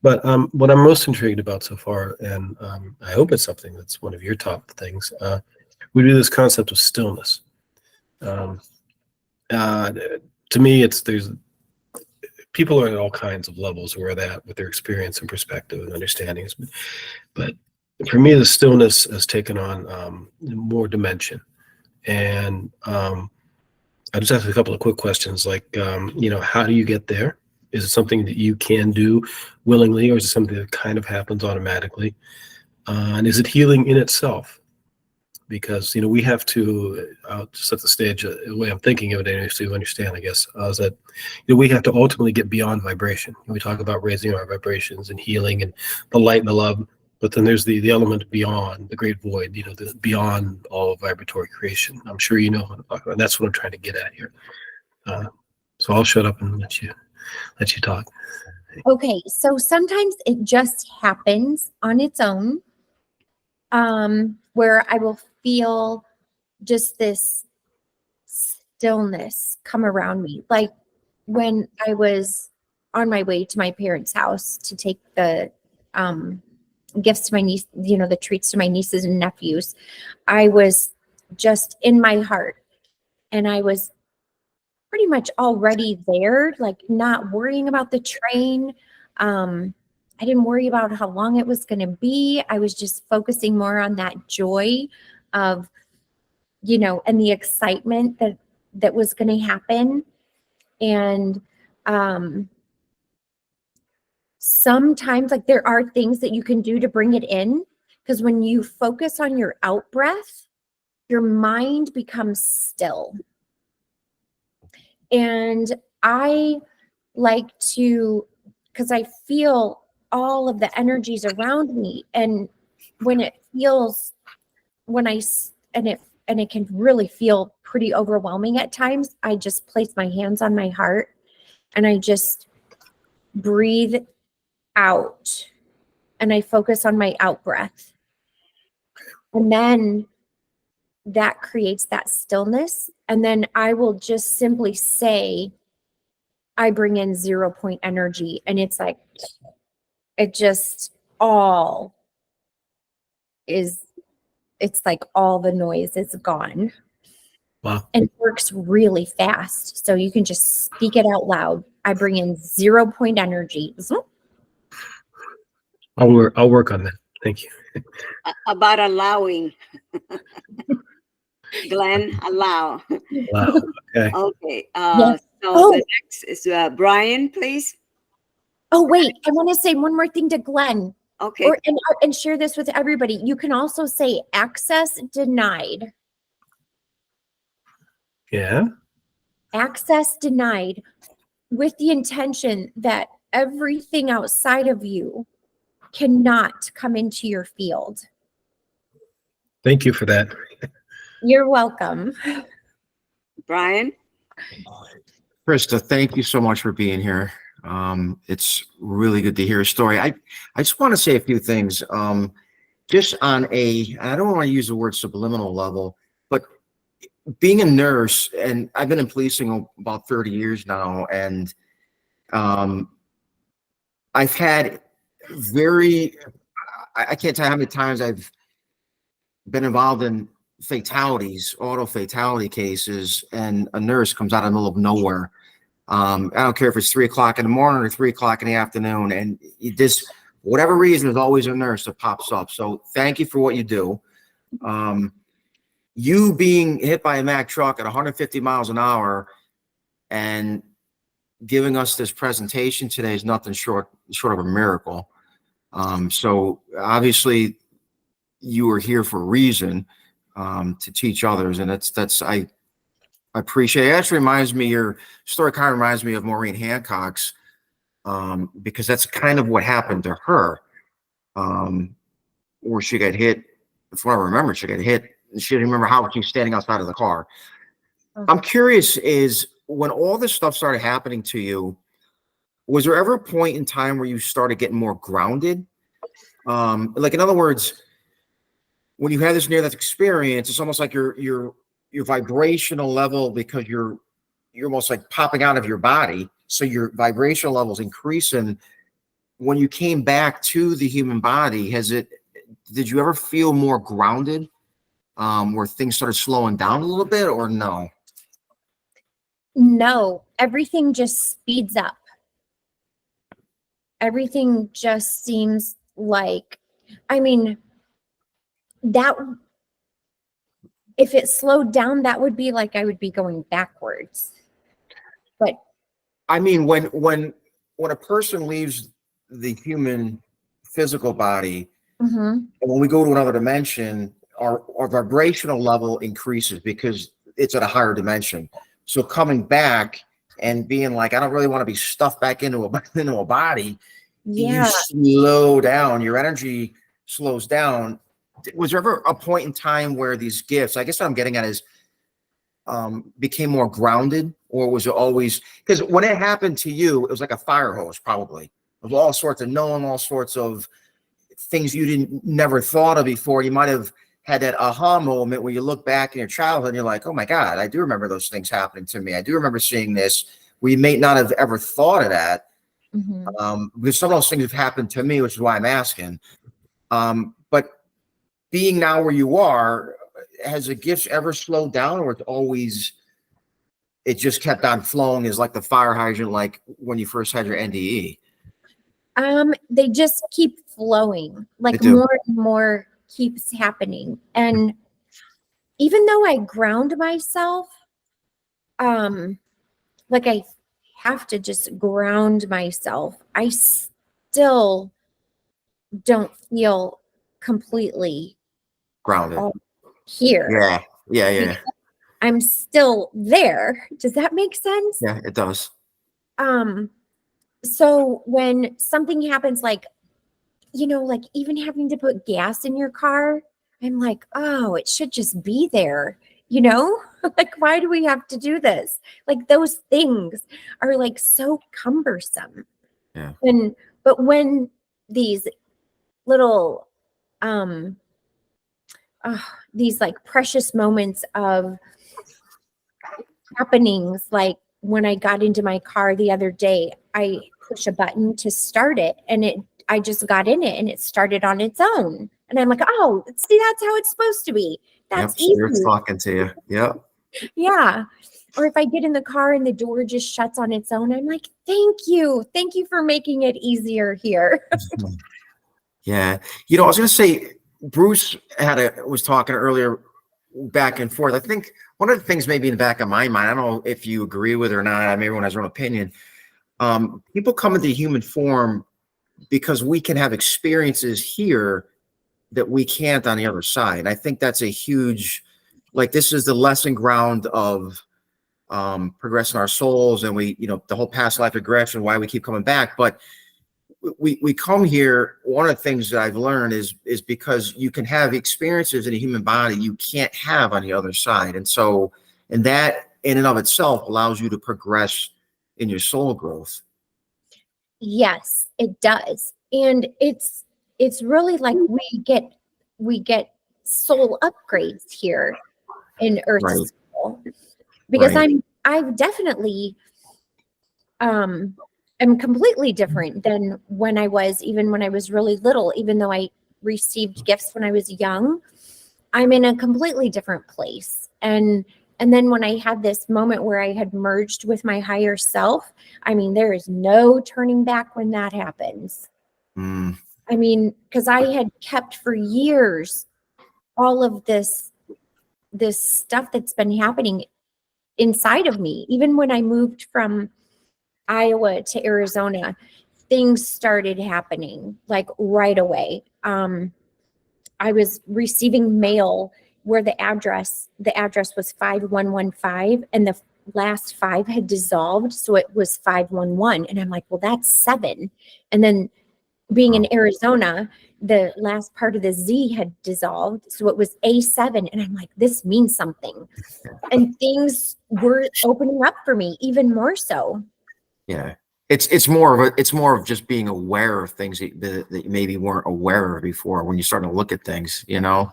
But what I'm most intrigued about so far, and I hope it's something that's one of your top things, would be this concept of stillness. To me, there's people are at all kinds of levels where they're at with their experience and perspective and understandings. But for me, the stillness has taken on more dimension. And I just ask a couple of quick questions, like, how do you get there? Is it something that you can do willingly, or is it something that kind of happens automatically? And is it healing in itself? Because, we have to, I'll set the stage, the way I'm thinking of it, so you understand, I guess, is that we have to ultimately get beyond vibration. We talk about raising our vibrations and healing and the light and the love, but then there's the element beyond, the great void, beyond all vibratory creation. I'm sure you know, and that's what I'm trying to get at here. So I'll shut up and let you talk.
Okay, so sometimes it just happens on its own, where I will feel just this stillness come around me. Like when I was on my way to my parents' house to take the gifts to my niece, the treats to my nieces and nephews, I was just in my heart, and I was pretty much already there, like not worrying about the train. I didn't worry about how long it was going to be. I was just focusing more on that joy of, and the excitement that was going to happen. And sometimes like there are things that you can do to bring it in, because when you focus on your out breath, your mind becomes still. And I like to, because I feel all of the energies around me, and when it feels, and it can really feel pretty overwhelming at times, I just place my hands on my heart and I just breathe out and I focus on my out breath. And then that creates that stillness. And then I will just simply say, I bring in 0 point energy. And it's like, it just all is, it's like all the noise is gone.
Wow.
And it works really fast. So you can just speak it out loud. I bring in 0 point energy.
I'll work on that. Thank you.
About allowing. Glenn, allow.
Wow. Okay.
Okay.
Yes.
So
Oh.
the next is Brian, please.
Oh, wait, I want to say one more thing to Glenn.
Okay.
And share this with everybody. You can also say access denied.
Yeah.
Access denied, with the intention that everything outside of you cannot come into your field.
Thank you for that.
You're welcome.
Brian.
Christa, thank you so much for being here. It's really good to hear a story. I just want to say a few things. Just on I don't want to use the word subliminal level, but being a nurse, and I've been in policing about 30 years now, and I've had I can't tell you how many times I've been involved in fatalities, auto fatality cases, and a nurse comes out of the middle of nowhere. I don't care if it's 3 o'clock in the morning or 3 o'clock in the afternoon, and this, for whatever reason, there's always a nurse that pops up. So thank you for what you do. You being hit by a Mack truck at 150 miles an hour and giving us this presentation today is nothing short of a miracle. So obviously you were here for a reason, to teach others, and I appreciate it. It actually reminds me, your story kind of reminds me of Maureen Hancock's, because that's kind of what happened to her, where she got hit. From what I remember, she got hit. She didn't remember how she was standing outside of the car. I'm curious, is when all this stuff started happening to you, was there ever a point in time where you started getting more grounded? Like, in other words, when you have this near-death experience, it's almost like your vibrational level, because you're almost like popping out of your body, so your vibrational level is increasing. When you came back to the human body, did you ever feel more grounded, where things started slowing down a little bit, or no?
No, everything just speeds up. Everything just seems like, I mean, that, if it slowed down, that would be like I would be going backwards. But
I mean, when a person leaves the human physical body, and when we go to another dimension, our vibrational level increases because it's at a higher dimension. So coming back and being like, I don't really want to be stuffed back into a body.
yeah,
You slow down, your energy slows down. Was there ever a point in time where these gifts, I guess what I'm getting at is, became more grounded, or was it always, because when it happened to you, it was like a fire hose, probably, of all sorts of knowing, all sorts of things you never thought of before. You might have had that aha moment where you look back in your childhood and you're like, oh my God, I do remember those things happening to me. I do remember seeing this. We may not have ever thought of that. Because some of those things have happened to me, which is why I'm asking. But being now where you are, has the gifts ever slowed down, or it just kept on flowing as like the fire hydrant, like when you first had your NDE?
they just keep flowing, like more and more keeps happening. And even though I ground myself, like I have to just ground myself. I still don't feel completely
Grounded.
here.
Yeah. Yeah. Yeah.
I'm still there. Does that make sense?
Yeah. It does.
So when something happens, like, like even having to put gas in your car, I'm like, oh, it should just be there, like, why do we have to do this? Like, those things are like so cumbersome.
Yeah.
But when these little, these like precious moments of happenings, like when I got into my car the other day, I push a button to start it, and I just got in it and it started on its own. And I'm like, oh, see, that's how it's supposed to be. That's
Yep. Spirit's
easy.
talking to you. Yep.
Yeah. Or if I get in the car and the door just shuts on its own, I'm like, thank you. Thank you for making it easier here.
Yeah. I was going to say, Bruce was talking earlier back and forth. I think one of the things maybe in the back of my mind, I don't know if you agree with it or not, everyone has their own opinion. People come into human form because we can have experiences here that we can't on the other side. And I think that's a huge, like, this is the lesson ground of progressing our souls, and the whole past life regression, why we keep coming back. But we come here. One of the things that I've learned is because you can have experiences in a human body you can't have on the other side. And that in and of itself allows you to progress in your soul growth.
Yes, it does. And it's really like we get soul upgrades here in Earth
Right.
School, because
Right.
I've definitely am completely different than when I was really little. Even though I received gifts when I was young, I'm in a completely different place. And then when I had this moment where I had merged with my higher self, I mean, there is no turning back when that happens.
Mm.
I mean, because I had kept for years all of this stuff that's been happening inside of me. Even when I moved from Iowa to Arizona, things started happening like right away. I was receiving mail where the address was 5115, and the last 5 had dissolved, so it was 511. And I'm like, well, that's 7. And then being in Arizona, the last part of the Z had dissolved, so it was A7. And I'm like, this means something. And things were opening up for me even more so.
Yeah. It's more of just being aware of things that you maybe weren't aware of before when you're starting to look at things,
Yeah.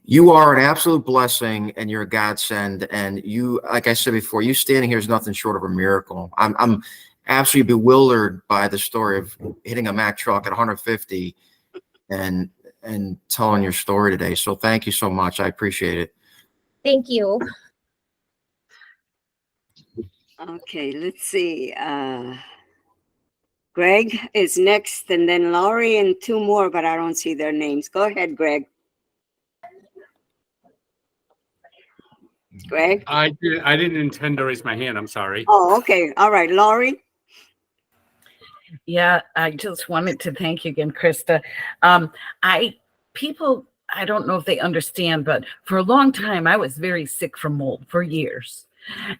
You are an absolute blessing, and you're a godsend. And you, like I said before, you standing here is nothing short of a miracle. I'm absolutely bewildered by the story of hitting a Mack truck at 150 and telling your story today. So thank you so much. I appreciate it.
Thank you.
Okay, let's see. Greg is next, and then Laurie and 2 more, but I don't see their names. Go ahead, Greg. Greg?
I didn't intend to raise my hand. I'm sorry.
Oh, okay. All right, Laurie.
Yeah, I just wanted to thank you again, Christa. People, I don't know if they understand, but for a long time, I was very sick from mold for years.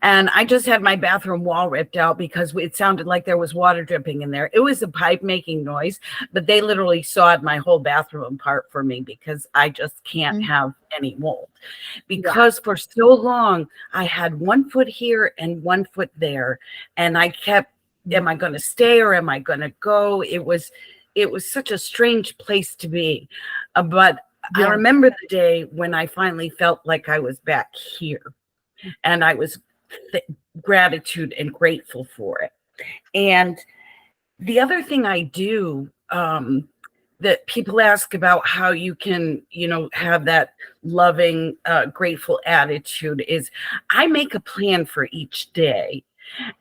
And I just had my bathroom wall ripped out because it sounded like there was water dripping in there. It was a pipe making noise, but they literally sawed my whole bathroom apart for me because I just can't have any mold. Because for so long, I had 1 foot here and 1 foot there. And I kept, am I going to stay or am I going to go? It was such a strange place to be. But I remember the day when I finally felt like I was back here. And I was gratitude and grateful for it. And the other thing I do that people ask about how you can, have that loving, grateful attitude is I make a plan for each day.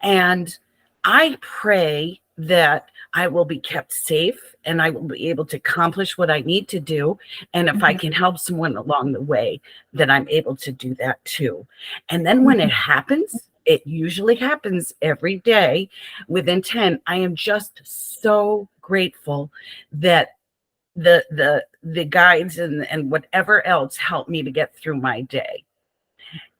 And I pray that I will be kept safe and I will be able to accomplish what I need to do. And if I can help someone along the way, then I'm able to do that too. And then when it happens, it usually happens every day with intent. I am just so grateful that the guides and whatever else helped me to get through my day.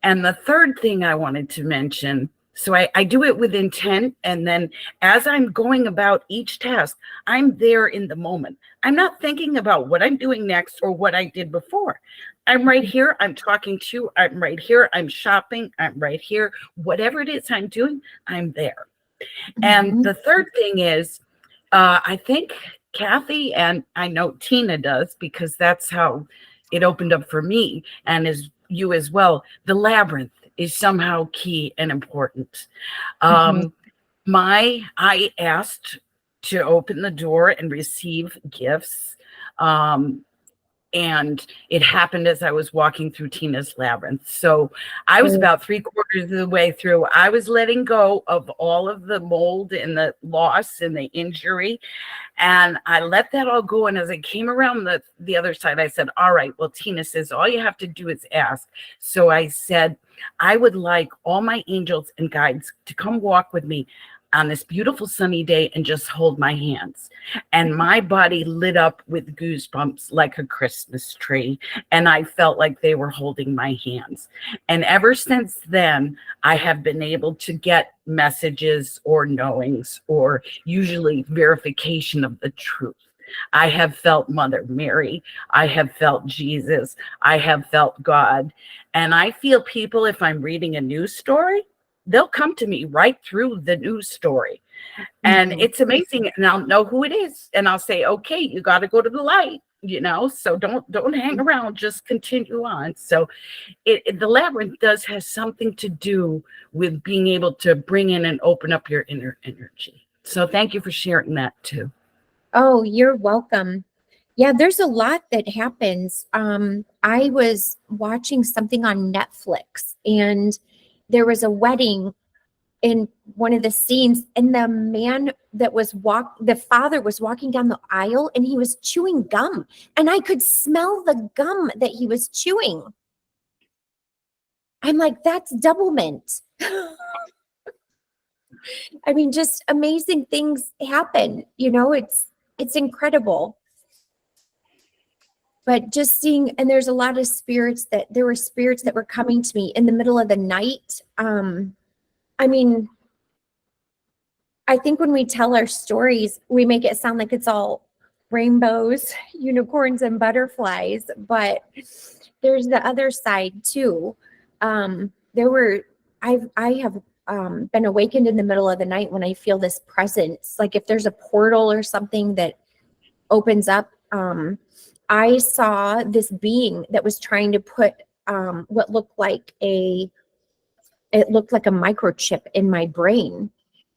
And the third thing I wanted to mention, so I do it with intent, and then as I'm going about each task, I'm there in the moment. I'm not thinking about what I'm doing next or what I did before. I'm right here, I'm talking to you, I'm right here, I'm shopping, I'm right here. Whatever it is I'm doing, I'm there. And the third thing is, I think Kathy, and I know Tina does, because that's how it opened up for me, and as you as well, the labyrinth is somehow key and important. I asked to open the door and receive gifts. And it happened as I was walking through Tina's labyrinth. So I was about 3/4 of the way through. I was letting go of all of the mold and the loss and the injury. And I let that all go. And as I came around the other side, I said, all right, well, Tina says, all you have to do is ask. So I said, I would like all my angels and guides to come walk with me on this beautiful sunny day and just hold my hands. And my body lit up with goosebumps like a Christmas tree. And I felt like they were holding my hands. And ever since then, I have been able to get messages or knowings or usually verification of the truth. I have felt Mother Mary. I have felt Jesus. I have felt God. And I feel people, if I'm reading a news story, they'll come to me right through the news story. And it's amazing. And I'll know who it is. And I'll say, okay, you got to go to the light, so don't hang around, just continue on. So the labyrinth does have something to do with being able to bring in and open up your inner energy. So thank you for sharing that too.
Oh, you're welcome. Yeah, there's a lot that happens. I was watching something on Netflix, and there was a wedding in one of the scenes, and the man that was the father was walking down the aisle, and he was chewing gum, and I could smell the gum that he was chewing. I'm like, that's double mint. I mean, just amazing things happen. It's incredible. But just seeing, and there's a lot of there were spirits that were coming to me in the middle of the night. I mean, I think when we tell our stories, we make it sound like it's all rainbows, unicorns, and butterflies, but there's the other side too. I have been awakened in the middle of the night when I feel this presence, like if there's a portal or something that opens up. I saw this being that was trying to put what looked like a microchip in my brain.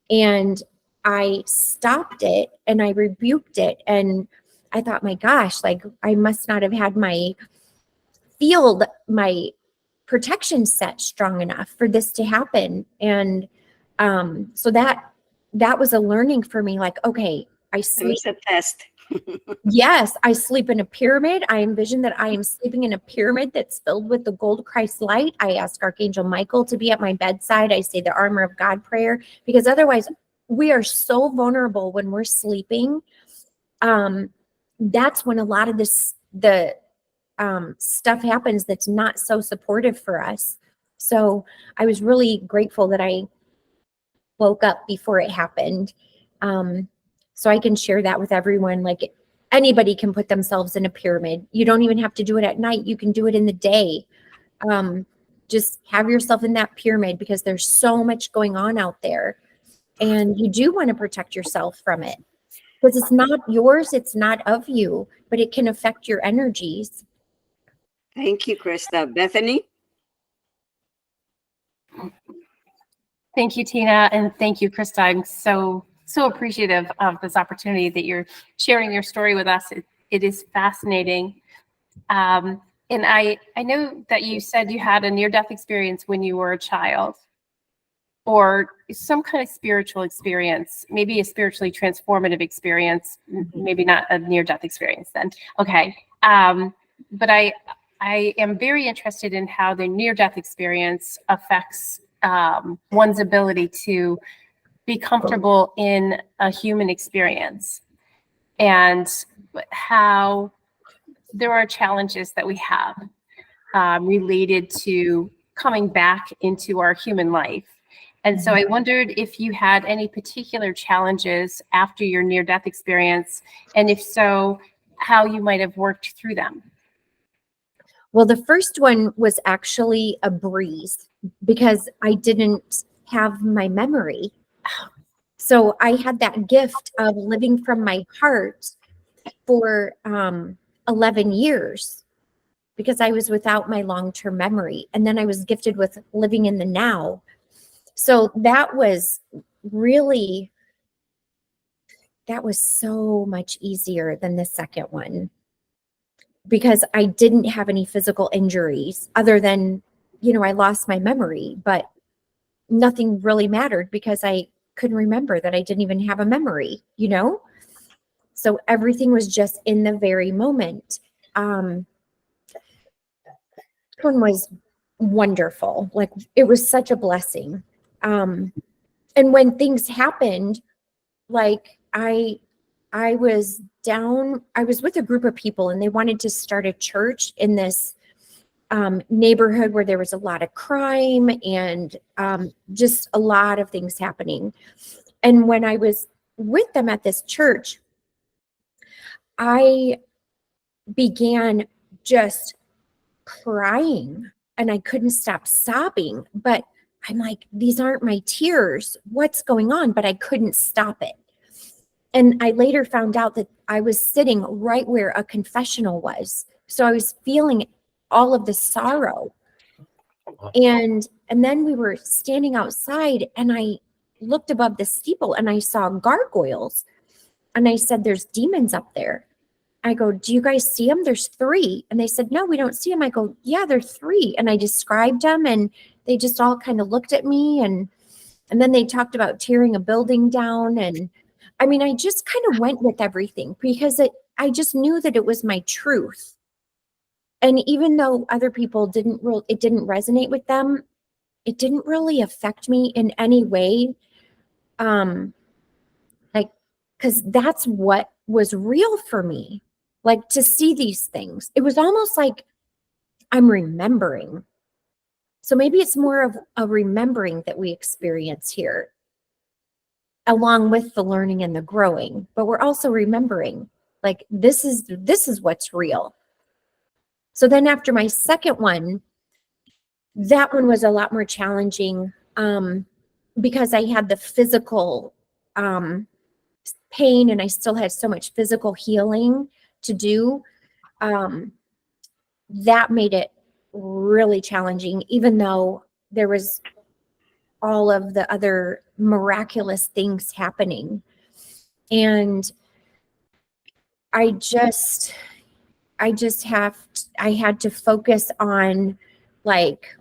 And I stopped it and I rebuked it. And I thought, my gosh, like I must not have had my protection set strong enough for this to happen. And so that was a learning for me. Like, okay, I sleep.
It's a test.
Yes, I sleep in a pyramid. I envision that I am sleeping in a pyramid that's filled with the gold Christ light. I ask Archangel Michael to be at my bedside. I say the armor of God prayer, because otherwise we are so vulnerable when we're sleeping. That's when a lot of the stuff happens that's not so supportive for us. So I was really grateful that I woke up before it happened. So I can share that with everyone. Like anybody can put themselves in a pyramid. You don't even have to do it at night. You can do it in the day. Just have yourself in that pyramid, because there's so much going on out there. And you do want to protect yourself from it, because it's not yours. It's not of you, but it can affect your energies.
Thank you, Christa. Bethany?
Thank you, Tina, and thank you, Christa. I'm so appreciative of this opportunity that you're sharing your story with us. It is fascinating. And I know that you said you had a near-death experience when you were a child. or some kind of spiritual experience, maybe a spiritually transformative experience, maybe not a near-death experience then. Okay. But I am very interested in how the near-death experience affects one's ability to be comfortable in a human experience, and how there are challenges that we have related to coming back into our human life. And so I wondered if you had any particular challenges after your near-death experience, and if so, how you might have worked through them.
Well, the first one was actually a breeze because I didn't have my memory. So I had that gift of living from my heart for 11 years because I was without my long-term memory. And then I was gifted with living in the now. So that was really, that was so much easier than the second one, because I didn't have any physical injuries other than, you know, I lost my memory, but nothing really mattered because I couldn't remember that I didn't even have a memory, you know? So everything was just in the very moment. One was wonderful. Like, it was such a blessing. And when things happened, like I was down, I was with a group of people and they wanted to start a church in this neighborhood where there was a lot of crime and just a lot of things happening. And when I was with them at this church, I began just crying and I couldn't stop sobbing, but I'm like, these aren't my tears. What's going on? But I couldn't stop it. And I later found out that I was sitting right where a confessional was. So I was feeling all of the sorrow. And then we were standing outside and I looked above the steeple and I saw gargoyles. And I said, there's demons up there. I go, do you guys see them? There's 3. And they said, no, we don't see them. I go, yeah, there's 3. And I described them and they just all kind of looked at me. And then they talked about tearing a building down. And I mean, I just kind of went with everything because I just knew that it was my truth. And even though other people it didn't resonate with them, it didn't really affect me in any way. Because that's what was real for me. Like, to see these things, it was almost like I'm remembering. So maybe it's more of a remembering that we experience here, along with the learning and the growing, but we're also remembering, like, this is what's real. So then after my second one, that one was a lot more challenging because I had the physical pain and I still had so much physical healing to do. That made it really challenging, even though there was all of the other miraculous things happening. And I had to focus on, like,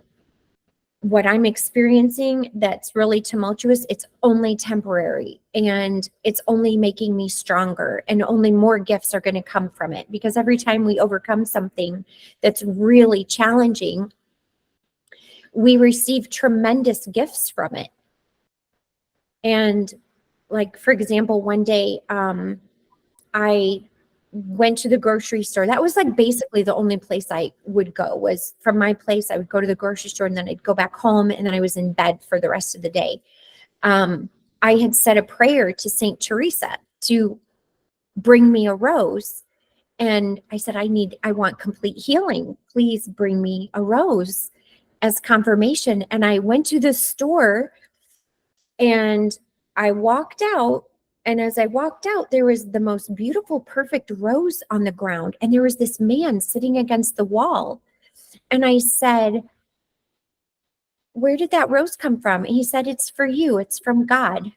what I'm experiencing that's really tumultuous. It's only temporary and it's only making me stronger, and only more gifts are going to come from it, because every time we overcome something that's really challenging, we receive tremendous gifts from it. And, like, for example, one day I went to the grocery store. That was, like, basically the only place I would go. Was from my place, I would go to the grocery store and then I'd go back home, and then I was in bed for the rest of the day. I had said a prayer to Saint Teresa to bring me a rose. And I said, I want complete healing. Please bring me a rose as confirmation. And I went to the store and I walked out. And as I walked out, there was the most beautiful, perfect rose on the ground. And there was this man sitting against the wall. And I said, where did that rose come from? And he said, it's for you. It's from God.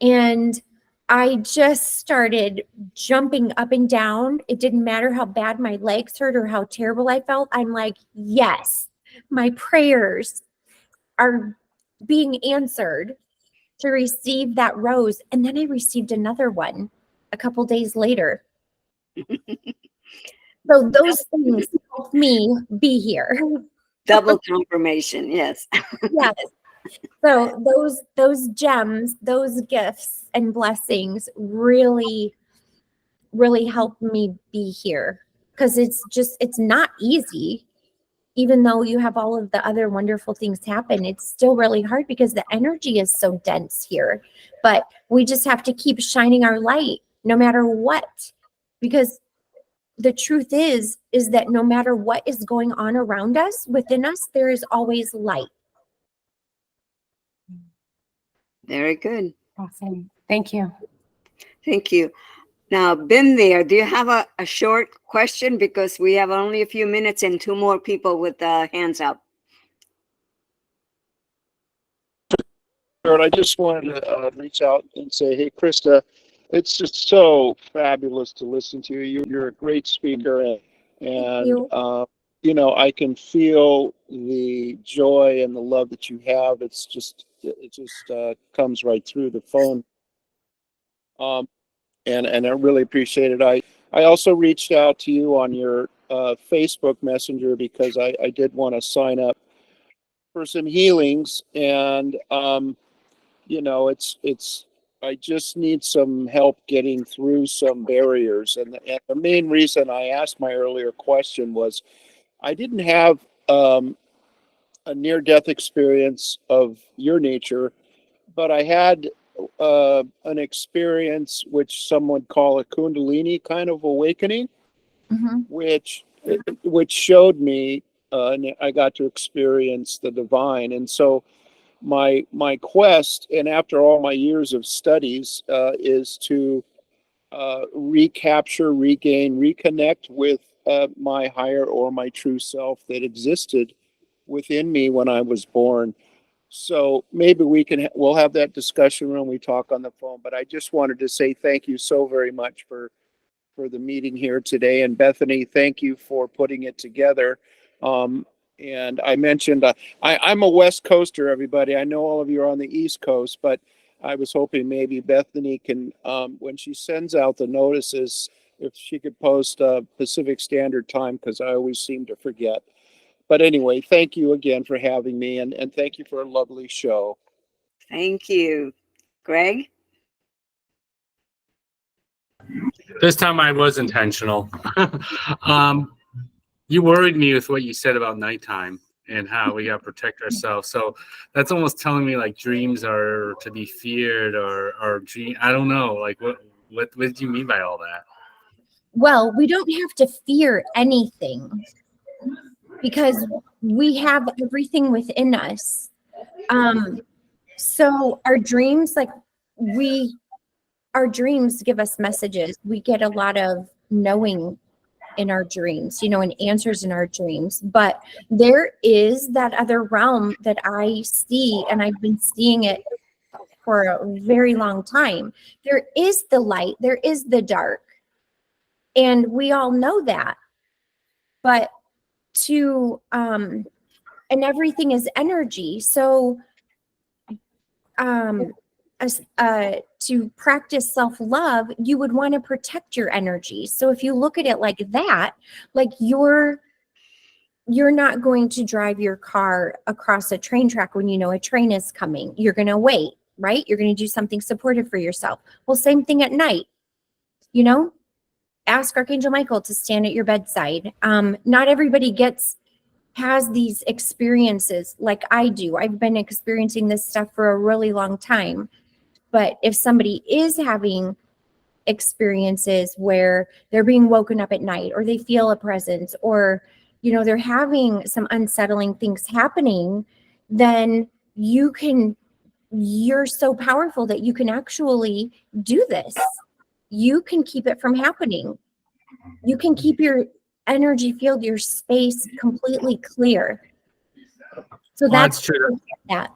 And I just started jumping up and down. It didn't matter how bad my legs hurt or how terrible I felt. I'm like, yes, my prayers are being answered to receive that rose. And then I received another one a couple days later. So those things help me be here.
Double confirmation, yes.
Yes. So those gems, those gifts and blessings really, really help me be here, because it's not easy. Even though you have all of the other wonderful things happen, it's still really hard because the energy is so dense here. But we just have to keep shining our light no matter what, because the truth is that no matter what is going on around us, within us, there is always light.
Very good.
Awesome. Thank you.
Thank you. Now, been there. Do you have a short question? Because we have only a few minutes and 2 more people with hands up.
I just wanted to reach out and say, hey, Christa, it's just so fabulous to listen to you. You're a great speaker, and you know, I can feel the joy and the love that you have. It just comes right through the phone. And I really appreciate it. I also reached out to you on your Facebook Messenger because I did want to sign up for some healings, and you know, I just need some help getting through some barriers. And the main reason I asked my earlier question was I didn't have a near-death experience of your nature, but I had an experience which some would call a Kundalini kind of awakening, which showed me, and I got to experience the divine. And so my quest, and after all my years of studies, is to recapture, regain, reconnect with my higher or my true self that existed within me when I was born. So maybe we'll have that discussion when we talk on the phone. But I just wanted to say thank you so very much for the meeting here today. And Bethany, thank you for putting it together. And I mentioned I'm a West Coaster, everybody. I know all of you are on the East Coast, but I was hoping maybe Bethany can, when she sends out the notices, if she could post Pacific Standard Time, because I always seem to forget. But anyway, thank you again for having me, and thank you for a lovely show.
Thank you. Greg?
This time I was intentional. You worried me with what you said about nighttime and how we got to protect ourselves. So that's almost telling me like dreams are to be feared, or I don't know. Like what do you mean by all that?
Well, we don't have to fear anything, because we have everything within us. So our dreams, our dreams give us messages. We get a lot of knowing in our dreams, and answers in our dreams. But there is that other realm that I see, and I've been seeing it for a very long time. There is the light, there is the dark, and we all know that. But and everything is energy. So to practice self-love, you would want to protect your energy. So if you look at it like that, like you're not going to drive your car across a train track when you know a train is coming. You're going to wait, right? You're going to do something supportive for yourself. Well, same thing at night, ask Archangel Michael to stand at your bedside. Not everybody has these experiences like I do. I've been experiencing this stuff for a really long time. But if somebody is having experiences where they're being woken up at night, or they feel a presence, or, they're having some unsettling things happening, then you're so powerful that you can actually do this. You can keep it from happening. You can keep your energy field, your space completely clear. So that's
true.
That.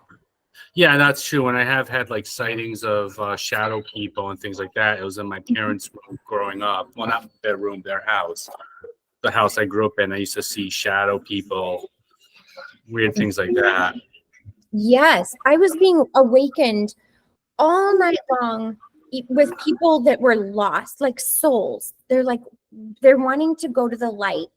Yeah, that's true. And I have had like sightings of shadow people and things like that. It was in my parents' room growing up. Well, not their room, their house. The house I grew up in, I used to see shadow people, weird things like that.
Yes, I was being awakened all night long with people that were lost, like souls. They're wanting to go to the light.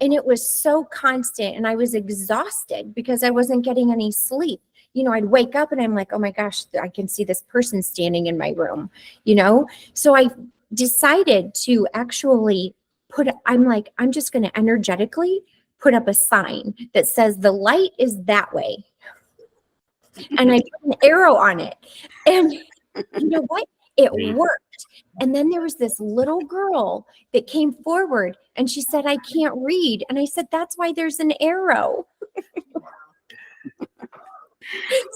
And it was so constant, and I was exhausted because I wasn't getting any sleep. You know, I'd wake up and I'm like, oh my gosh, I can see this person standing in my room, you know? So I decided to actually I'm just going to energetically put up a sign that says the light is that way. And I put an arrow on it. And you know what? It worked. And then there was this little girl that came forward and she said, I can't read. And I said, that's why there's an arrow.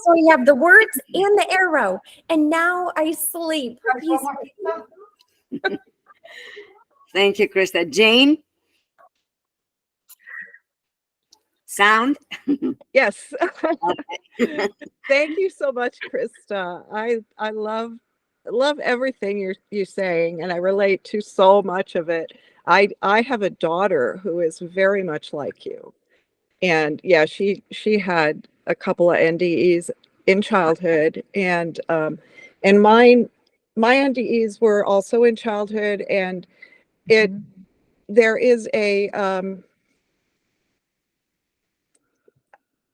So I have the words and the arrow. And now I sleep peacefully.
Thank you, Christa. Jane? Sound?
Yes. Thank you so much, Christa. I love everything you're saying, and I relate to so much of it. I have a daughter who is very much like you. And yeah, she had a couple of NDEs in childhood, and my NDEs were also in childhood, and there is a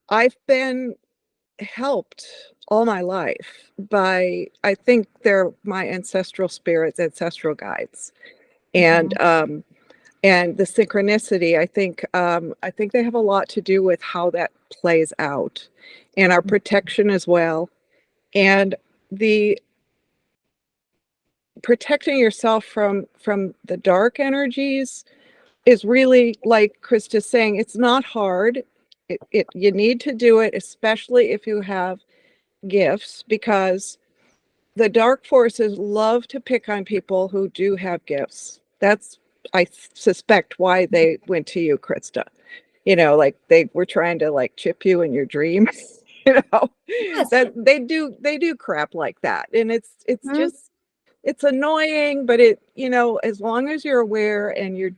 I've been helped all my life by, I think they're my ancestral spirits, ancestral guides, and the synchronicity. I think they have a lot to do with how that plays out, and our protection as well, and the protecting yourself from the dark energies is really, like Christa's saying, it's not hard. You need to do it, especially if you have gifts, because the dark forces love to pick on people who do have gifts. That's, I suspect, why they went to you, Christa. You know, like they were trying to like chip you in your dreams. You know,
Yes.
that they do crap like that, and it's just, it's annoying, but it, you know, as long as you're aware and you're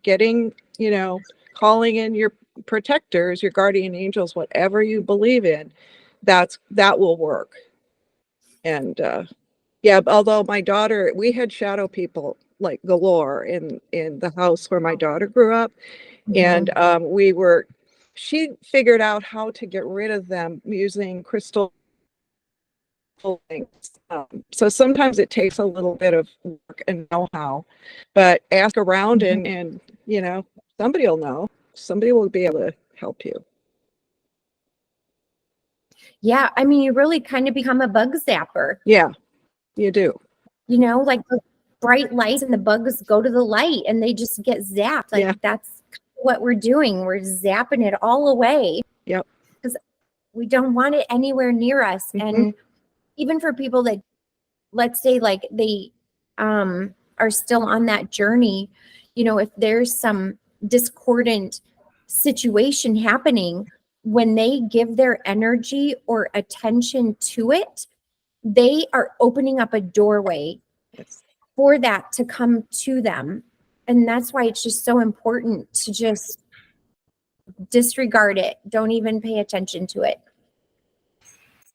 getting, you know, calling in your protectors, your guardian angels, whatever you believe in, that will work. And yeah, although my daughter, we had shadow people like galore in the house where my daughter grew up, and she figured out how to get rid of them using crystal things. So sometimes it takes a little bit of work and know-how, but ask around, and you know, somebody will know. Somebody will be able to help you.
Yeah, I mean, you really kind of become a bug zapper.
Yeah, you do.
You know, like the bright lights and the bugs go to the light and they just get zapped. Like that's what we're doing. We're zapping it all away.
Yep.
Because we don't want it anywhere near us. And even for people that, let's say, like they are still on that journey, you know, if there's some discordant situation happening, when they give their energy or attention to it, they are opening up a doorway for that to come to them. And that's why it's just so important to just disregard it. Don't even pay attention to it.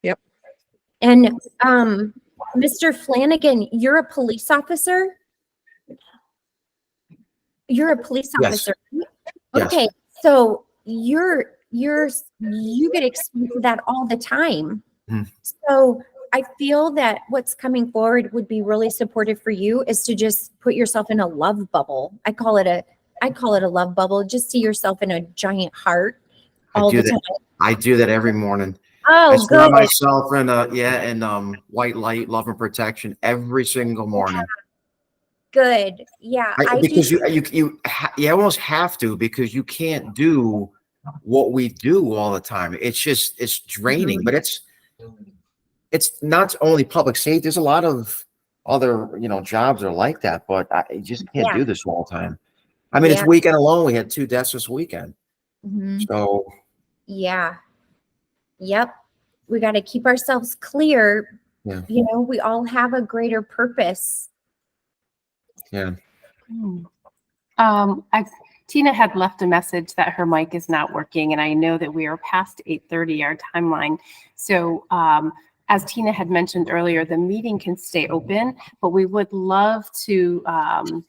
Yep.
And Mr. Flanagan, you're a police officer? You're a police officer.
Yes.
Okay. So you get exposed to that all the time. So I feel that what's coming forward would be really supportive for you is to just put yourself in a love bubble. I call it a love bubble. Just see yourself in a giant heart all the time.
I do that every morning.
Oh,
I
good.
surround myself in white light, love and protection every single morning.
Good. Yeah.
Because you almost have to, because you can't do what we do all the time. It's draining, but it's not only public safety. There's a lot of other, you know, jobs are like that, but I just can't do this all the time. I mean, it's weekend alone. We had 2 deaths this weekend. So
yeah. Yep. We got to keep ourselves clear.
Yeah.
You know, we all have a greater purpose.
Yeah.
Tina had left a message that her mic is not working, and I know that we are past 8:30, our timeline. So as Tina had mentioned earlier, the meeting can stay open, but we would love to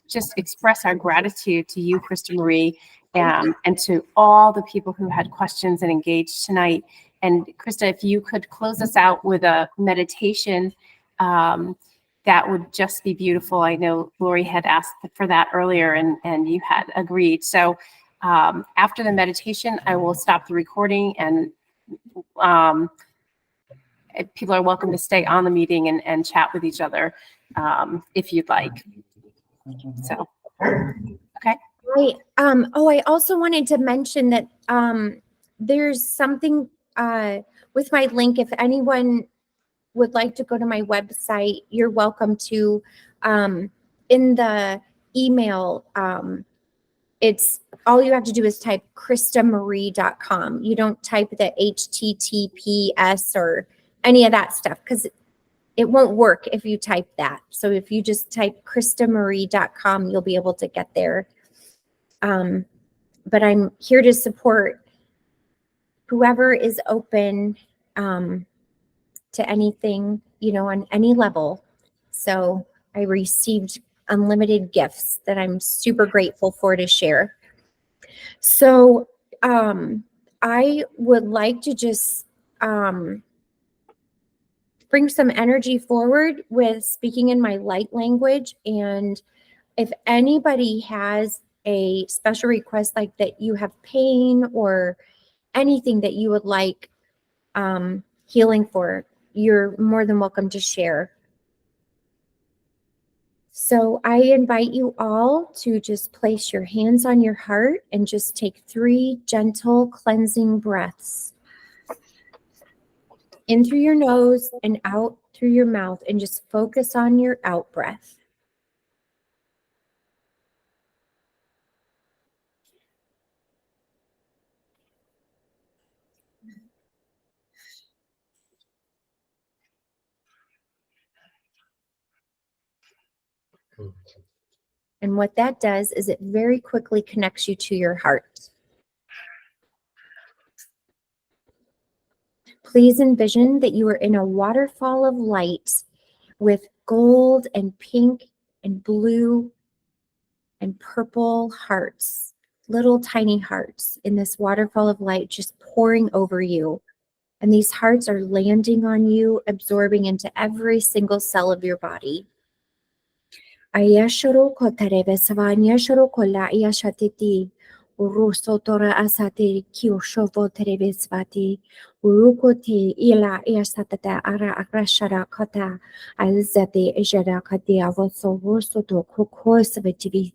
just express our gratitude to you, Christa Marie, and to all the people who had questions and engaged tonight. And Christa, if you could close us out with a meditation, that would just be beautiful. I know Lori had asked for that earlier, and you had agreed. So after the meditation, I will stop the recording, and people are welcome to stay on the meeting and chat with each other if you'd like. So, okay.
I also wanted to mention that there's something with my link. If anyone would like to go to my website, you're welcome to. In the email, it's all you have to do is type christamarie.com. You don't type the HTTPS or any of that stuff, because it won't work if you type that. So if you just type christamarie.com, you'll be able to get there. But I'm here to support whoever is open to anything, on any level. So I received unlimited gifts that I'm super grateful for to share. So I would like to just bring some energy forward with speaking in my light language. And if anybody has a special request, like that you have pain or anything that you would like healing for, you're more than welcome to share. So I invite you all to just place your hands on your heart and just take 3 gentle cleansing breaths. In through your nose and out through your mouth, and just focus on your out breath. And what that does is it very quickly connects you to your heart. Please envision that you are in a waterfall of light with gold and pink and blue and purple hearts, little tiny hearts in this waterfall of light just pouring over you. And these hearts are landing on you, absorbing into every single cell of your body. Ayashoro kotarebe savanya shoro kola ayashatiti. Uruso tora asati kyoshovo terebe svati. Urukoti ila ayasatata ara akrashara kata. Alzati ejara kati avoso rusoto koko savativi.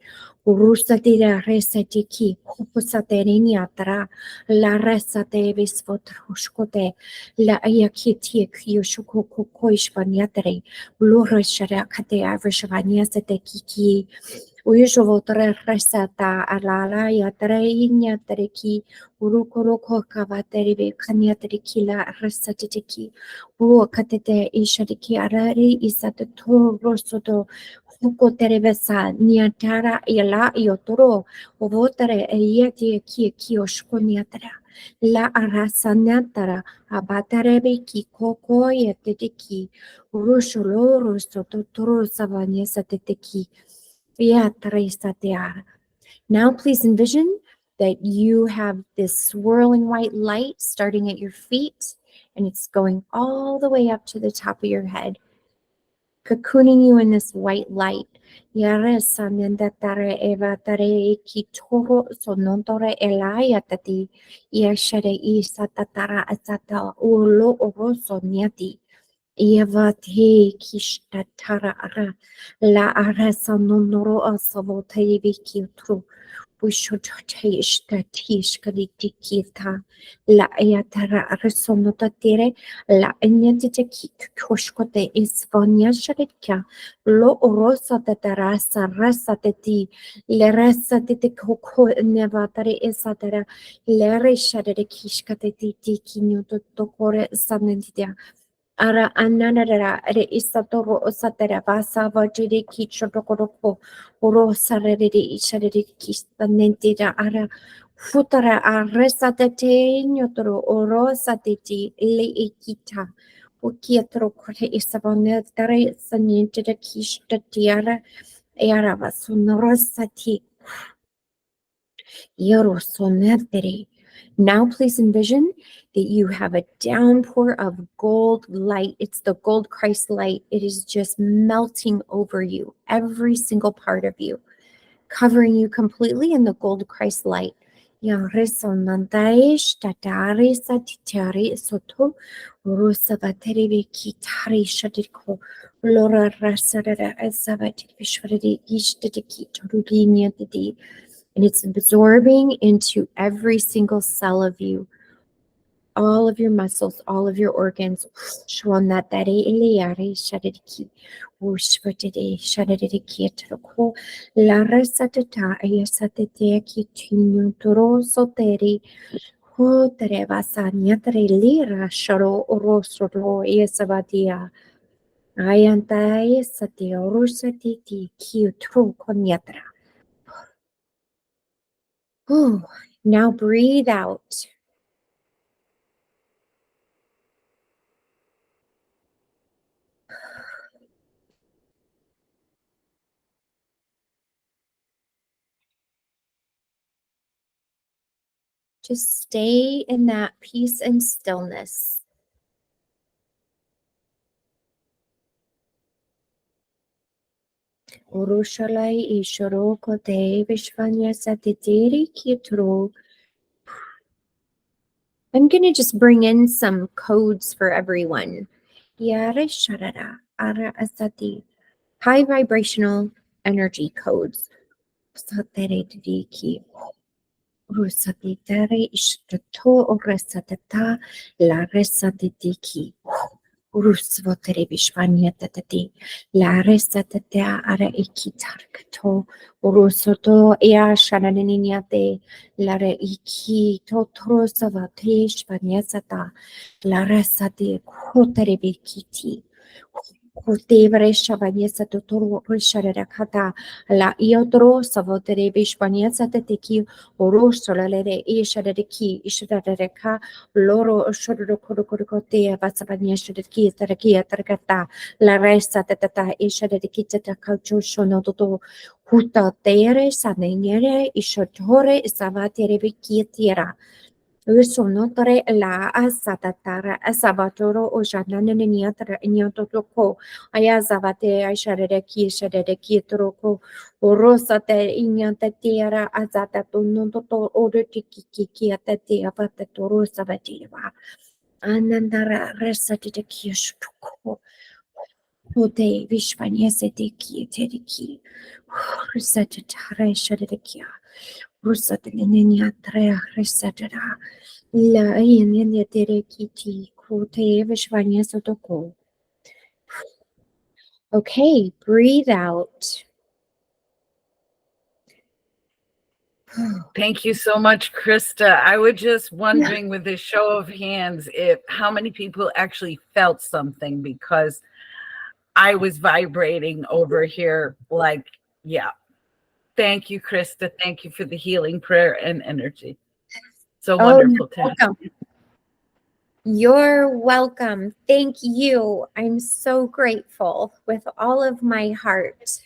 Urusatira resatiki kupusateni atra. La resate visvotrushkote. La ayakiti kyoshuko koko ishvanyatre. Lura shara kate avrishvanya kiki. Uisuvotre resata alala yatre inyatreki urukoroko kavaterive kanyatrikila resatiki uokatete ishadiki arari isato rosoto hukoterevesa nyatara ila yotoro uvotere eyati kioshkonyatra la arasanatara abatarebe kikoko yeteki urusholo rosoto toro savanya sateteki. Now please envision that you have this swirling white light starting at your feet, and it's going all the way up to the top of your head, cocooning you in this white light. Yavate kishtatara ara la arasa nonoro asavote vikitru bushotatesh tatish kadikita la ayatara arsonotatere la enyatiki koshkote isvanya shadika lo orosa tatarasa rasa teti le rasa tete koko nevatare esatara le reshadere kishkateti kinyoto tokore sanentia. Ara ananara re isatoro osatera basa vajiri kichodokoroko oro sarere isharere kistanentira ara futara aresatate nyotoro oro sateti le ekita ukietro kore isabone tare sanente de kishtatiara era vasunarosati yorosoneteri. Now please envision that you have a downpour of gold light. It's the gold Christ light. It is just melting over you, every single part of you, covering you completely in the gold Christ light. And it's absorbing into every single cell of you, all of your muscles, all of your organs. Now breathe out. Just stay in that peace and stillness. Urushalai ishoro kote vishvanya satitiri kitro. I'm going to just bring in some codes for everyone. Yare sharara ara asati. High vibrational energy codes. Satere diki. Rusatitare ishtato oresatata la resatitiki. Urusvotere vishvanya tatati. La resatata ara ikitarkato. Urusoto ea shananiniate. La re iki totro savate shvanyasata. La resate kotere vikiti. Kutevre shavanyasa totoro risharakata. La iotro savotere vishvanyasa tatiki. Urusolare isharaki isharaka. Loro shorokorokote vasavanyashaki tarakia tarakata. La resa tatata isharakita kaucho shonoto. Huta tere sanenere ishotore savatere vikitiera. Usonotore la asatatara asabatoro o shanananiatra inyotoko ayazavate ashareki shareki troko orosate inyantatera azatatonoto orotiki atate apatatoro savativa anandara resatite kishtuko Ode vishvanyasete ki teriki resatare sharekia Rusatinenia trea resatera la inenia terekiti kote vishvanya sotoko. Okay, breathe out.
Thank you so much, Krista. I was just wondering with this show of hands if how many people actually felt something, because I was vibrating over here like, yeah. Thank you, Krista. Thank you for the healing prayer and energy. So wonderful.
Welcome. You're welcome. Thank you. I'm so grateful with all of my heart.